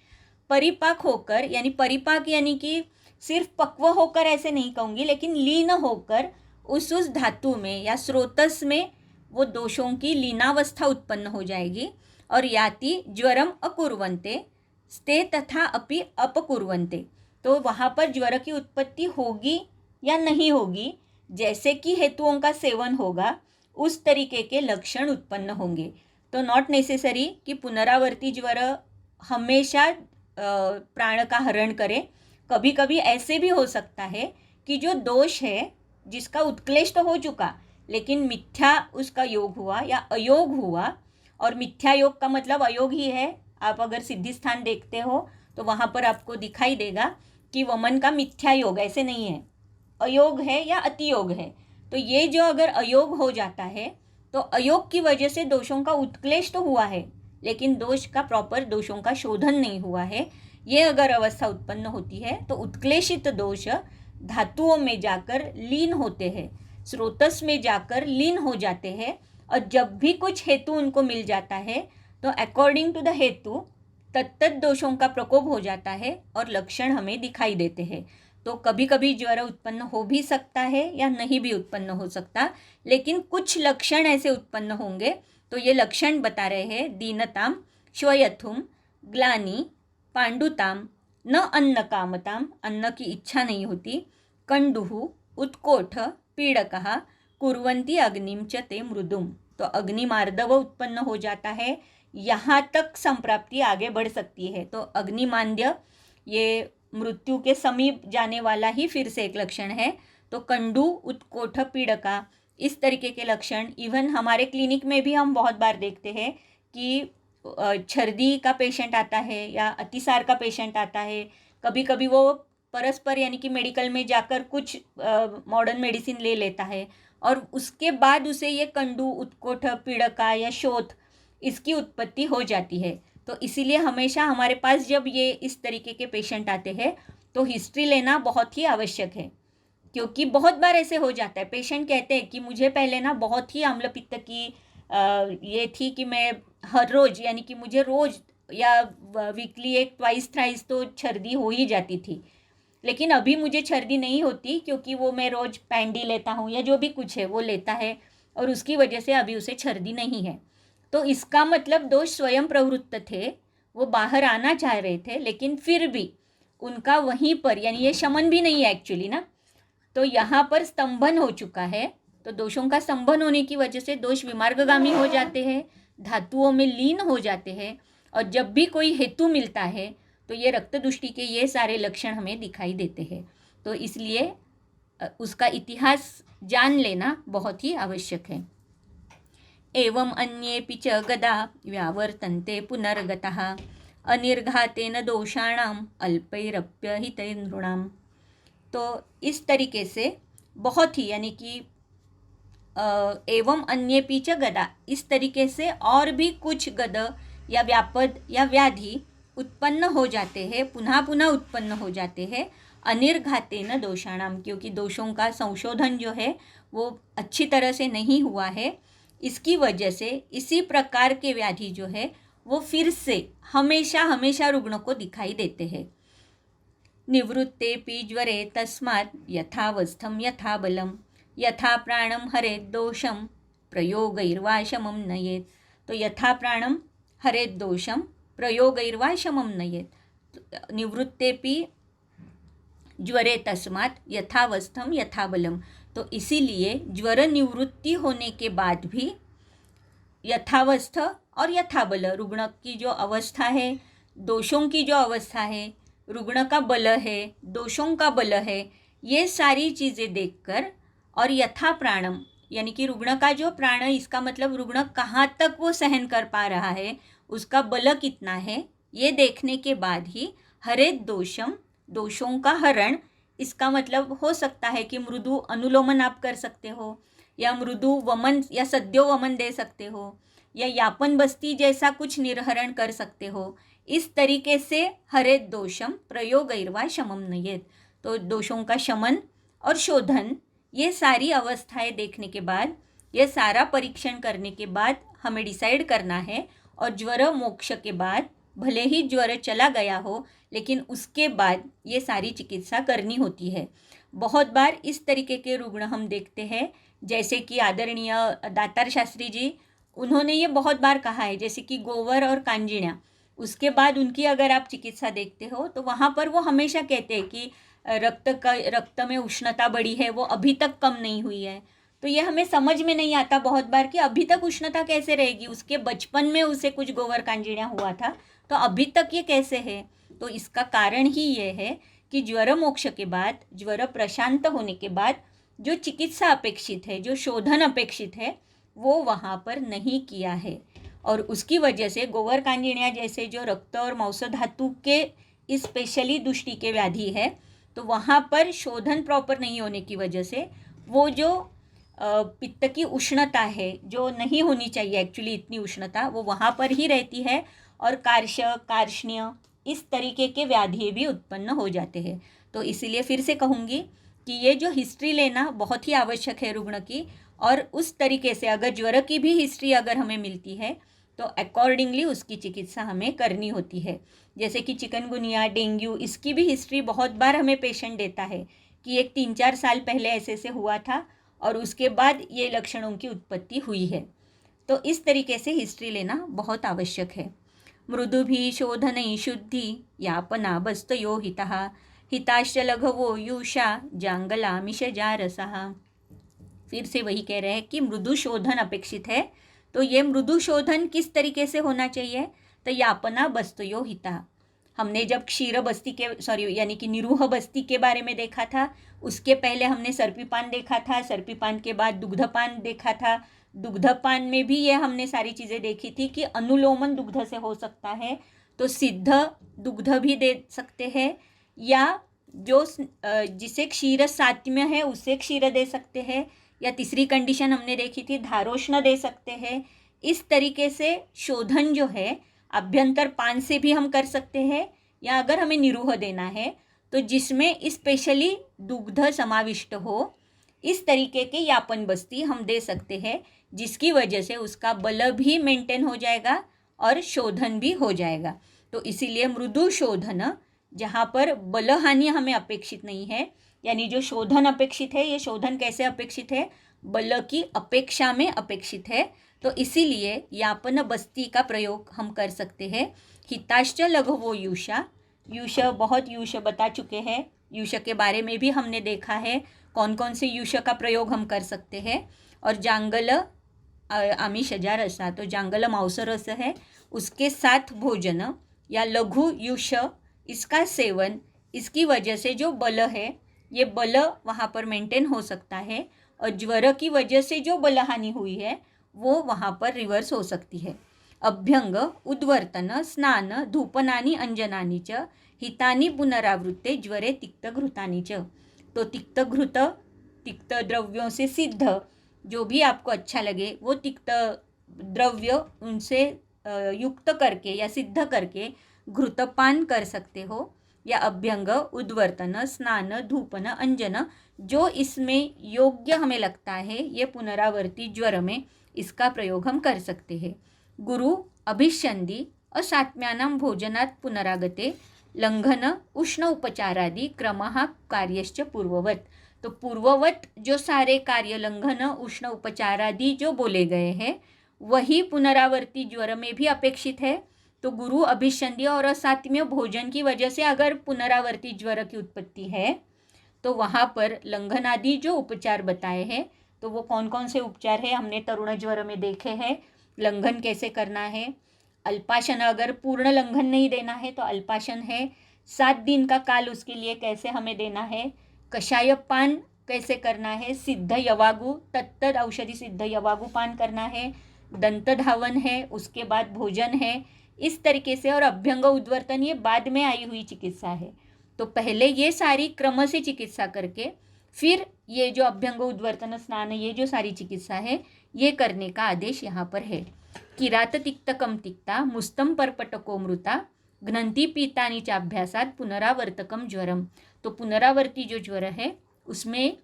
परिपाक होकर, यानी परिपाक यानी कि सिर्फ पक्व होकर ऐसे नहीं कहूँगी, लेकिन लीन होकर उस धातु में या स्रोतस में वो दोषों की लीनावस्था उत्पन्न हो जाएगी। और याति ज्वरम अकुर्वन्ते, स्ते तथा अपि अपकुर्वन्ते। तो वहाँ पर ज्वर की उत्पत्ति होगी या नहीं होगी, जैसे कि हेतुओं का सेवन होगा उस तरीके के लक्षण उत्पन्न होंगे। तो नॉट नेसेसरी कि पुनरावर्ती ज्वर हमेशा प्राण का हरण करे। कभी कभी ऐसे भी हो सकता है कि जो दोष है जिसका उत्क्लेश तो हो चुका, लेकिन मिथ्या उसका योग हुआ या अयोग हुआ, और मिथ्या योग का मतलब अयोग ही है। आप अगर सिद्धि स्थान देखते हो तो वहाँ पर आपको दिखाई देगा कि वमन का मिथ्या योग ऐसे नहीं है, अयोग है या अतियोग है। तो ये जो अगर अयोग हो जाता है तो अयोग की वजह से दोषों का उत्क्लेश तो हुआ है, लेकिन दोष का प्रॉपर दोषों का शोधन नहीं हुआ है। ये अगर अवस्था उत्पन्न होती है तो उत्क्लेशित दोष धातुओं में जाकर लीन होते हैं, स्रोतस में जाकर लीन हो जाते हैं, और जब भी कुछ हेतु उनको मिल जाता है तो अकॉर्डिंग टू द हेतु तत्त दोषों का प्रकोप हो जाता है और लक्षण हमें दिखाई देते हैं। तो कभी कभी ज्वर उत्पन्न हो भी सकता है या नहीं भी उत्पन्न हो सकता, लेकिन कुछ लक्षण ऐसे उत्पन्न होंगे। तो ये लक्षण बता रहे हैं, दीनताम, श्वयथुम, ग्लानि, पांडुताम, न अन्न कामताम, अन्न की इच्छा नहीं होती, कंडुः, उत्कोठ, पीड़कः, कुर्वन्ति अग्निम च ते मृदुम। तो अग्निमार्दव उत्पन्न हो जाता है, यहाँ तक संप्राप्ति आगे बढ़ सकती है। तो अग्निमांद्य ये मृत्यु के समीप जाने वाला ही फिर से एक लक्षण है। तो कंडू, उत्कोठ, पीड़का, इस तरीके के लक्षण इवन हमारे क्लिनिक में भी हम बहुत बार देखते हैं कि छर्दी का पेशेंट आता है या अतिसार का पेशेंट आता है। कभी कभी वो परस्पर यानी कि मेडिकल में जाकर कुछ मॉडर्न मेडिसिन ले लेता है और उसके बाद उसे ये कंडू, उत्कोठ, पीड़का या शोथ इसकी उत्पत्ति हो जाती है। तो इसीलिए हमेशा हमारे पास जब ये इस तरीके के पेशेंट आते हैं तो हिस्ट्री लेना बहुत ही आवश्यक है, क्योंकि बहुत बार ऐसे हो जाता है। पेशेंट कहते हैं कि मुझे पहले ना बहुत ही अम्ल पित्त की ये थी कि मैं हर रोज़ यानी कि मुझे रोज़ या वीकली एक ट्वाइस थ्राइस तो छर्दी हो ही जाती थी, लेकिन अभी मुझे छर्दी नहीं होती क्योंकि वो मैं रोज़ पैंडी लेता हूँ या जो भी कुछ है वो लेता है और उसकी वजह से अभी उसे छर्दी नहीं है। तो इसका मतलब दोष स्वयं प्रवृत्त थे, वो बाहर आना चाह रहे थे, लेकिन फिर भी उनका वहीं पर यानी ये शमन भी नहीं है एक्चुअली ना, तो यहाँ पर स्तंभन हो चुका है। तो दोषों का स्तंभन होने की वजह से दोष विमार्गगामी हो जाते हैं, धातुओं में लीन हो जाते हैं, और जब भी कोई हेतु मिलता है तो ये रक्त दुष्टि के ये सारे लक्षण हमें दिखाई देते हैं। तो इसलिए उसका इतिहास जान लेना बहुत ही आवश्यक है। एवं अन्येपि च गदा व्यावर्तन्ते पुनर्गतः अनिर्घातेन दोषाणाम अल्पैरप्यहितैर्नृणाम। तो इस तरीके से बहुत ही यानी कि एवं अन्येपि च गदा, इस तरीके से और भी कुछ गद या व्यापद या व्याधि उत्पन्न हो जाते हैं, पुनः पुनः उत्पन्न हो जाते हैं अनिर्घातेन दोषाणाम, क्योंकि दोषों का संशोधन जो है वो अच्छी तरह से नहीं हुआ है। इसकी वजह से इसी प्रकार के व्याधि जो है वो फिर से हमेशा हमेशा रुग्ण को दिखाई देते हैं। निवृत्तेऽपि ज्वरे तस्मात् यथावस्थं यथा बलं यथा प्राणं हरेत् दोषं प्रयोगैर्वा शमं नयेत्। तो यथा प्राणं हरेत् दोषं प्रयोगैर्वा शमं नयेत्। निवृत्तेऽपि ज्वरे तस्मात् यथावस्थं यथा बलम। तो इसीलिए ज्वर निवृत्ति होने के बाद भी यथावस्थ और यथाबल, रुग्ण की जो अवस्था है, दोषों की जो अवस्था है, रुग्ण का बल है, दोषों का बल है, ये सारी चीज़ें देखकर, और यथा प्राणम यानी कि रुग्ण का जो प्राण, इसका मतलब रुग्ण कहाँ तक वो सहन कर पा रहा है, उसका बल कितना है, ये देखने के बाद ही हरेत दोषम, दोषों का हरण, इसका मतलब हो सकता है कि मृदु अनुलोमन आप कर सकते हो, या मृदु वमन या सद्यो वमन दे सकते हो, या यापन बस्ती जैसा कुछ निर्हरण कर सकते हो। इस तरीके से हरेत दोषम प्रयोगैर्वा शमम नयेत्। तो दोषों का शमन और शोधन, ये सारी अवस्थाएं देखने के बाद, ये सारा परीक्षण करने के बाद हमें डिसाइड करना है। और ज्वर मोक्ष के बाद भले ही ज्वर चला गया हो, लेकिन उसके बाद ये सारी चिकित्सा करनी होती है। बहुत बार इस तरीके के रुग्ण हम देखते हैं, जैसे कि आदरणीय दातार शास्त्री जी, उन्होंने ये बहुत बार कहा है, जैसे कि गोवर और कांजिण्या, उसके बाद उनकी अगर आप चिकित्सा देखते हो तो वहाँ पर वो हमेशा कहते हैं कि रक्त में उष्णता बढ़ी है, वो अभी तक कम नहीं हुई है। तो ये हमें समझ में नहीं आता बहुत बार कि अभी तक उष्णता कैसे रहेगी, उसके बचपन में उसे कुछ गोवर कांजिण्या हुआ था तो अभी तक ये कैसे है। तो इसका कारण ही ये है कि ज्वर मोक्ष के बाद, ज्वर प्रशांत होने के बाद जो चिकित्सा अपेक्षित है, जो शोधन अपेक्षित है, वो वहाँ पर नहीं किया है। और उसकी वजह से गोवर कांजिण्या जैसे जो रक्त और मांस धातु के स्पेशली दृष्टि के व्याधि है, तो वहाँ पर शोधन प्रॉपर नहीं होने की वजह से वो जो पित्त की उष्णता है, जो नहीं होनी चाहिए एक्चुअली इतनी उष्णता, वो वहाँ पर ही रहती है और कार्ष्ण्य इस तरीके के व्याधि भी उत्पन्न हो जाते हैं। तो इसीलिए फिर से कहूँगी कि ये जो हिस्ट्री लेना बहुत ही आवश्यक है रुग्ण की, और उस तरीके से अगर ज्वर की भी हिस्ट्री अगर हमें मिलती है तो अकॉर्डिंगली उसकी चिकित्सा हमें करनी होती है। जैसे कि चिकनगुनिया, डेंगू, इसकी भी हिस्ट्री बहुत बार हमें पेशेंट देता है कि एक 3-4 साल पहले ऐसे हुआ था और उसके बाद ये लक्षणों की उत्पत्ति हुई है। तो इस तरीके से हिस्ट्री लेना बहुत आवश्यक है। मृदुभिः शोधनैः शुद्धि यापना बस्तयो हितः हिताश्च लघवो यूषा जांगलामिषजारसः। फिर से वही कह रहे हैं कि मृदु शोधन अपेक्षित है। तो ये मृदु शोधन किस तरीके से होना चाहिए, तो यापना बस्तयो हिता। हमने जब क्षीर बस्ती के यानी कि निरूह बस्ती के बारे में देखा था, उसके पहले हमने सर्पीपान देखा था, सर्पीपान के बाद दुग्धपान देखा था। दुग्धपान में भी ये हमने सारी चीज़ें देखी थी कि अनुलोमन दुग्ध से हो सकता है, तो सिद्ध दुग्ध भी दे सकते हैं, या जो जिसे क्षीर सात्म्य है उसे क्षीर दे सकते हैं, या तीसरी कंडीशन हमने देखी थी धारोष्ण दे सकते हैं। इस तरीके से शोधन जो है अभ्यंतर पान से भी हम कर सकते हैं, या अगर हमें निरूह देना है तो जिसमें स्पेशली दुग्ध समाविष्ट हो, इस तरीके के यापन बस्ती हम दे सकते हैं, जिसकी वजह से उसका बल भी मेंटेन हो जाएगा और शोधन भी हो जाएगा। तो इसीलिए मृदु शोधन, जहाँ पर बलहानि हमें अपेक्षित नहीं है, यानी जो शोधन अपेक्षित है, ये शोधन कैसे अपेक्षित है, बल की अपेक्षा में अपेक्षित है। तो इसीलिए यापन बस्ती का प्रयोग हम कर सकते हैं। हिताश्च लघवो यूषा, यूष बहुत यूष बता चुके हैं, यूष के बारे में भी हमने देखा है कौन कौन से यूष का प्रयोग हम कर सकते हैं। और जांगल आमिषजारसा, तो जांगल मांसरस है, उसके साथ भोजन या लघु यूष, इसका सेवन, इसकी वजह से जो बल है, ये बल वहाँ पर मेंटेन हो सकता है, और ज्वर की वजह से जो बलहानि हुई है वो वहाँ पर रिवर्स हो सकती है। अभ्यंग उद्वर्तन स्नान धूपनानि अंजनानि च हितानि पुनरावृत्ते ज्वरे तिक्तघृतानि च। तो तिक्तघृत, तिक्त द्रव्यों से सिद्ध, जो भी आपको अच्छा लगे वो तिक्त द्रव्य उनसे युक्त करके या सिद्ध करके घृतपान कर सकते हो, या अभ्यंग उद्वर्तन स्नान धूपन अंजन, जो इसमें योग्य हमें लगता है ये पुनरावर्ती ज्वर में इसका प्रयोग हम कर सकते हैं। गुरु अभिषंदी असात्म्यानां भोजनात् पुनरागते लंघन उष्ण उपचारादि क्रमः कार्यश्च पूर्ववत। तो पूर्ववत जो सारे कार्य लंघन उष्ण उपचारादि जो बोले गए हैं वही पुनरावर्ती ज्वर में भी अपेक्षित है। तो गुरु अभिषंदी और असात्म्य भोजन की वजह से अगर पुनरावर्ती ज्वर की उत्पत्ति है तो वहाँ पर लंघन आदि जो उपचार बताए हैं, तो वो कौन कौन से उपचार है हमने तरुण ज्वर में देखे हैं। लंघन कैसे करना है, अल्पाशन, अगर पूर्ण लंघन नहीं देना है तो अल्पाशन है, 7 दिन का काल उसके लिए कैसे हमें देना है, कषाय पान कैसे करना है, सिद्ध यवागु तत्त औषधि सिद्ध यवागु पान करना है, दंत धावन है, उसके बाद भोजन है, इस तरीके से। और अभ्यंग उद्वर्तन ये बाद में आई हुई चिकित्सा है, तो पहले ये सारी क्रम से चिकित्सा करके फिर ये जो अभ्यंग उद्वर्तन स्नान, ये जो सारी चिकित्सा है ये करने का आदेश यहाँ पर है। किरात तिक्तकम तिक्ता मुस्तम परपटको मृता घ्नन्ति पीतानि चाभ्यासात पुनरावर्तकम ज्वरम। तो पुनरावर्ती जो ज्वर है उसमें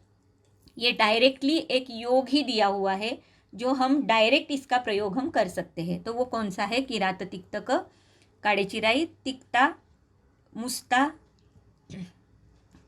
ये डायरेक्टली एक योग ही दिया हुआ है जो हम डायरेक्ट इसका प्रयोग हम कर सकते हैं। तो वो कौन सा है, किरात तिक्तक, काड़ेचिराई, तिक्ता, मुस्ता,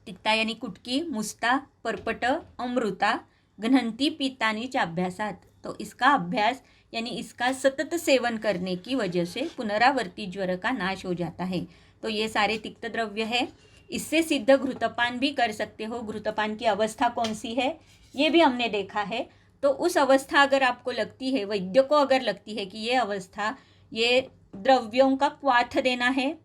तिक्ता यानी कुटकी, मुस्ता, परपट, अमृता, घ्नन्ति पीतानि चाभ्यासात। तो इसका अभ्यास यानी इसका सतत सेवन करने की वजह से पुनरावर्ती ज्वर का नाश हो जाता है। तो ये सारे तिक्त द्रव्य है। इससे सिद्ध घृतपान भी कर सकते हो। घृतपान की अवस्था कौन सी है ये भी हमने देखा है। तो उस अवस्था अगर आपको लगती है, वैद्य को अगर लगती है कि ये अवस्था, ये द्रव्यों का क्वाथ देना है,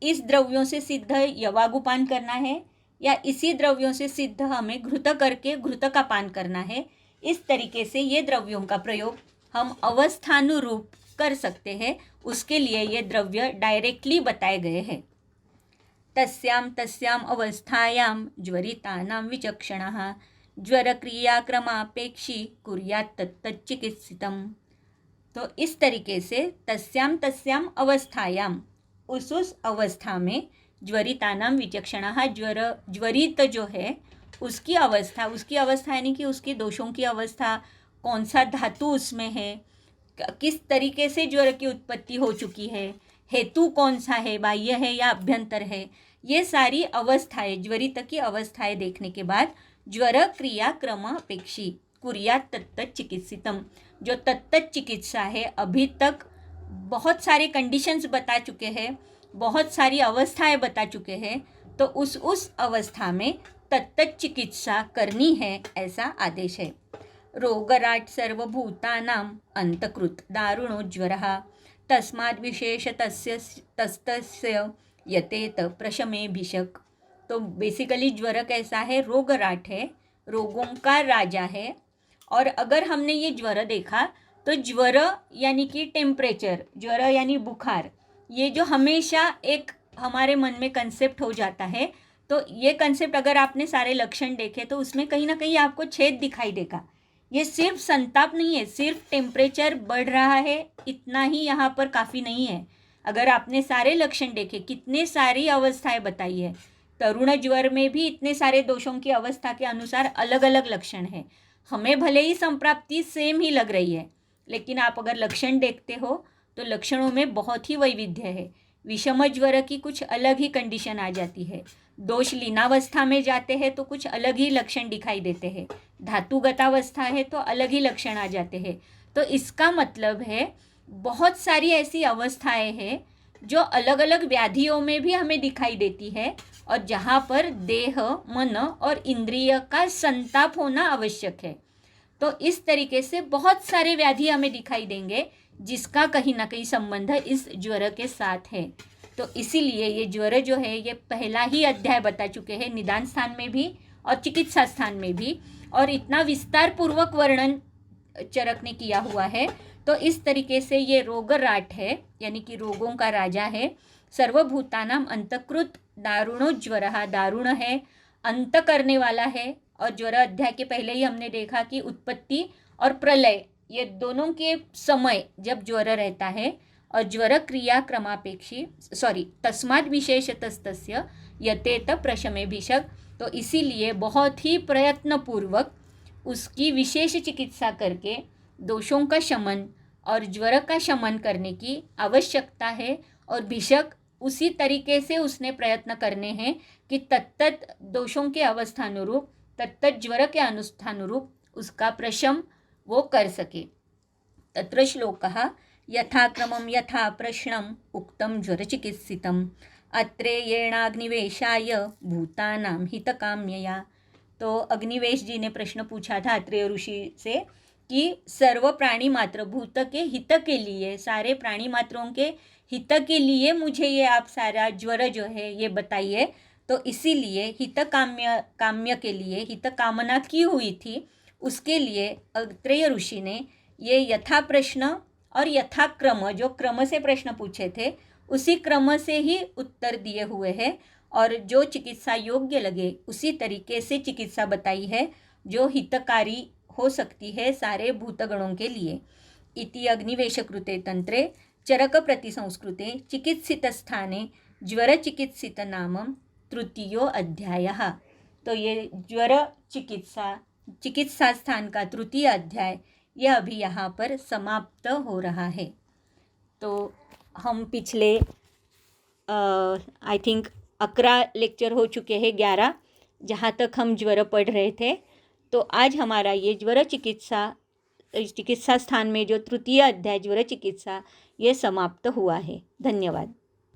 इस द्रव्यों से सिद्ध यवागुपान करना है, या इसी द्रव्यों से सिद्ध हमें घृत करके घृत का पान करना है, इस तरीके से ये द्रव्यों का प्रयोग हम अवस्थानुरूप कर सकते हैं। उसके लिए ये द्रव्य डायरेक्टली बताए गए हैं। तस्याम तस्याम अवस्थायां ज्वरितानां विचक्षणः ज्वरक्रियाक्रमापेक्षी कुर्यात् तत्तच्चिकित्सितम्। तो इस तरीके से तस्याम तस्याम अवस्थायाम, उस अवस्था में ज्वरितानां विचक्षणः, ज्वरित जो है उसकी अवस्था यानी कि उसके दोषों की अवस्था, कौन सा धातु उसमें है, किस तरीके से ज्वर की उत्पत्ति हो चुकी है, हेतु कौन सा है, बाह्य है या अभ्यंतर है, ये सारी अवस्थाएं, ज्वरित की अवस्थाएं देखने के बाद ज्वर क्रिया क्रम अपेक्षी कुर्यात् तत्तत् चिकित्सितम, जो तत्तत् चिकित्सा है, अभी तक बहुत सारे कंडीशंस बता चुके हैं, बहुत सारी अवस्थाएं बता चुके हैं, तो उस अवस्था में तत्तत् चिकित्सा करनी है, ऐसा आदेश है। रोगराट सर्वभूतानाम अंतकृत दारुणो ज्वरः तस्माद् विशेषतस्य यतेत प्रशमे भिषक। तो बेसिकली ज्वर कैसा है, रोगराट है, रोगों का राजा है। और अगर हमने ये ज्वर देखा तो ज्वर यानी कि टेम्परेचर, ज्वर यानी बुखार, ये जो हमेशा एक हमारे मन में कंसेप्ट हो जाता है। तो ये कंसेप्ट अगर आपने सारे लक्षण देखे तो उसमें कहीं ना कहीं आपको छेद दिखाई देगा। ये सिर्फ संताप नहीं है, सिर्फ टेम्परेचर बढ़ रहा है इतना ही यहाँ पर काफ़ी नहीं है। अगर आपने सारे लक्षण देखे, कितने सारी अवस्थाएं बताई है, तरुण ज्वर में भी इतने सारे दोषों की अवस्था के अनुसार अलग अलग लक्षण है। हमें भले ही संप्राप्ति सेम ही लग रही है, लेकिन आप अगर लक्षण देखते हो तो लक्षणों में बहुत ही वैविध्य है। विषम ज्वर की कुछ अलग ही कंडीशन आ जाती है, दोष लीनावस्था में जाते हैं तो कुछ अलग ही लक्षण दिखाई देते हैं, धातुगतावस्था है तो अलग ही लक्षण आ जाते हैं। तो इसका मतलब है बहुत सारी ऐसी अवस्थाएं हैं जो अलग अलग व्याधियों में भी हमें दिखाई देती है, और जहाँ पर देह, मन और इंद्रिय का संताप होना आवश्यक है। तो इस तरीके से बहुत सारे व्याधि हमें दिखाई देंगे जिसका कहीं ना कहीं संबंध इस ज्वर के साथ है। तो इसीलिए ये ज्वर जो है ये पहला ही अध्याय बता चुके हैं, निदान स्थान में भी और चिकित्सा स्थान में भी, और इतना विस्तार पूर्वक वर्णन चरक ने किया हुआ है। तो इस तरीके से ये रोगराट है, यानी कि रोगों का राजा है। सर्वभूतानाम अंतकृत दारुणो ज्वरः, दारुण है, अंत करने वाला है। और ज्वर अध्याय के पहले ही हमने देखा कि उत्पत्ति और प्रलय ये दोनों के समय जब ज्वर रहता है, और ज्वर क्रिया क्रमापेक्षी तस्माद् विशेषतस्तस्य यतेत प्रशमे भिषक। तो इसीलिए बहुत ही प्रयत्नपूर्वक उसकी विशेष चिकित्सा करके दोषों का शमन और ज्वर का शमन करने की आवश्यकता है। और भिषक उसी तरीके से उसने प्रयत्न करने हैं कि तत्तत दोषों के अवस्थानुरूप, तत्तत ज्वर के अनुष्ठानुरूप उसका प्रशम वो कर सके। तत्र श्लोकः यथाक्रमं यथा प्रश्नम् उक्तं ज्वरचिकित्सितम् अत्रेयेणाग्निवेशाय भूतानां हितकाम्यया। तो अग्निवेश जी ने प्रश्न पूछा था अत्रेय ऋषि से कि सर्व प्राणी मात्र भूत के हित के लिए, सारे प्राणी मात्रों के हित के लिए मुझे ये आप सारा ज्वर जो है ये बताइए। तो इसीलिए हित काम्य के लिए हित कामना की हुई थी, उसके लिए अत्रेय ऋषि ने ये यथा प्रश्न और यथाक्रम, जो क्रम से प्रश्न पूछे थे उसी क्रम से ही उत्तर दिए हुए हैं, और जो चिकित्सा योग्य लगे उसी तरीके से चिकित्सा बताई है जो हितकारी हो सकती है सारे भूतगणों के लिए। इति अग्निवेशकृते तंत्रे चरक प्रतिसंस्कृते चिकित्सित स्थाने ज्वर चिकित्सित नामम तृतीयो अध्यायः। तो ये ज्वर चिकित्सा स्थान का तृतीय अध्याय यह अभी यहाँ पर समाप्त हो रहा है। तो हम पिछले आई थिंक 11 लेक्चर हो चुके हैं, 11 जहाँ तक हम ज्वर पढ़ रहे थे। तो आज हमारा ये ज्वर चिकित्सा चिकित्सा स्थान में जो तृतीय अध्याय ज्वर चिकित्सा ये समाप्त हुआ है। धन्यवाद।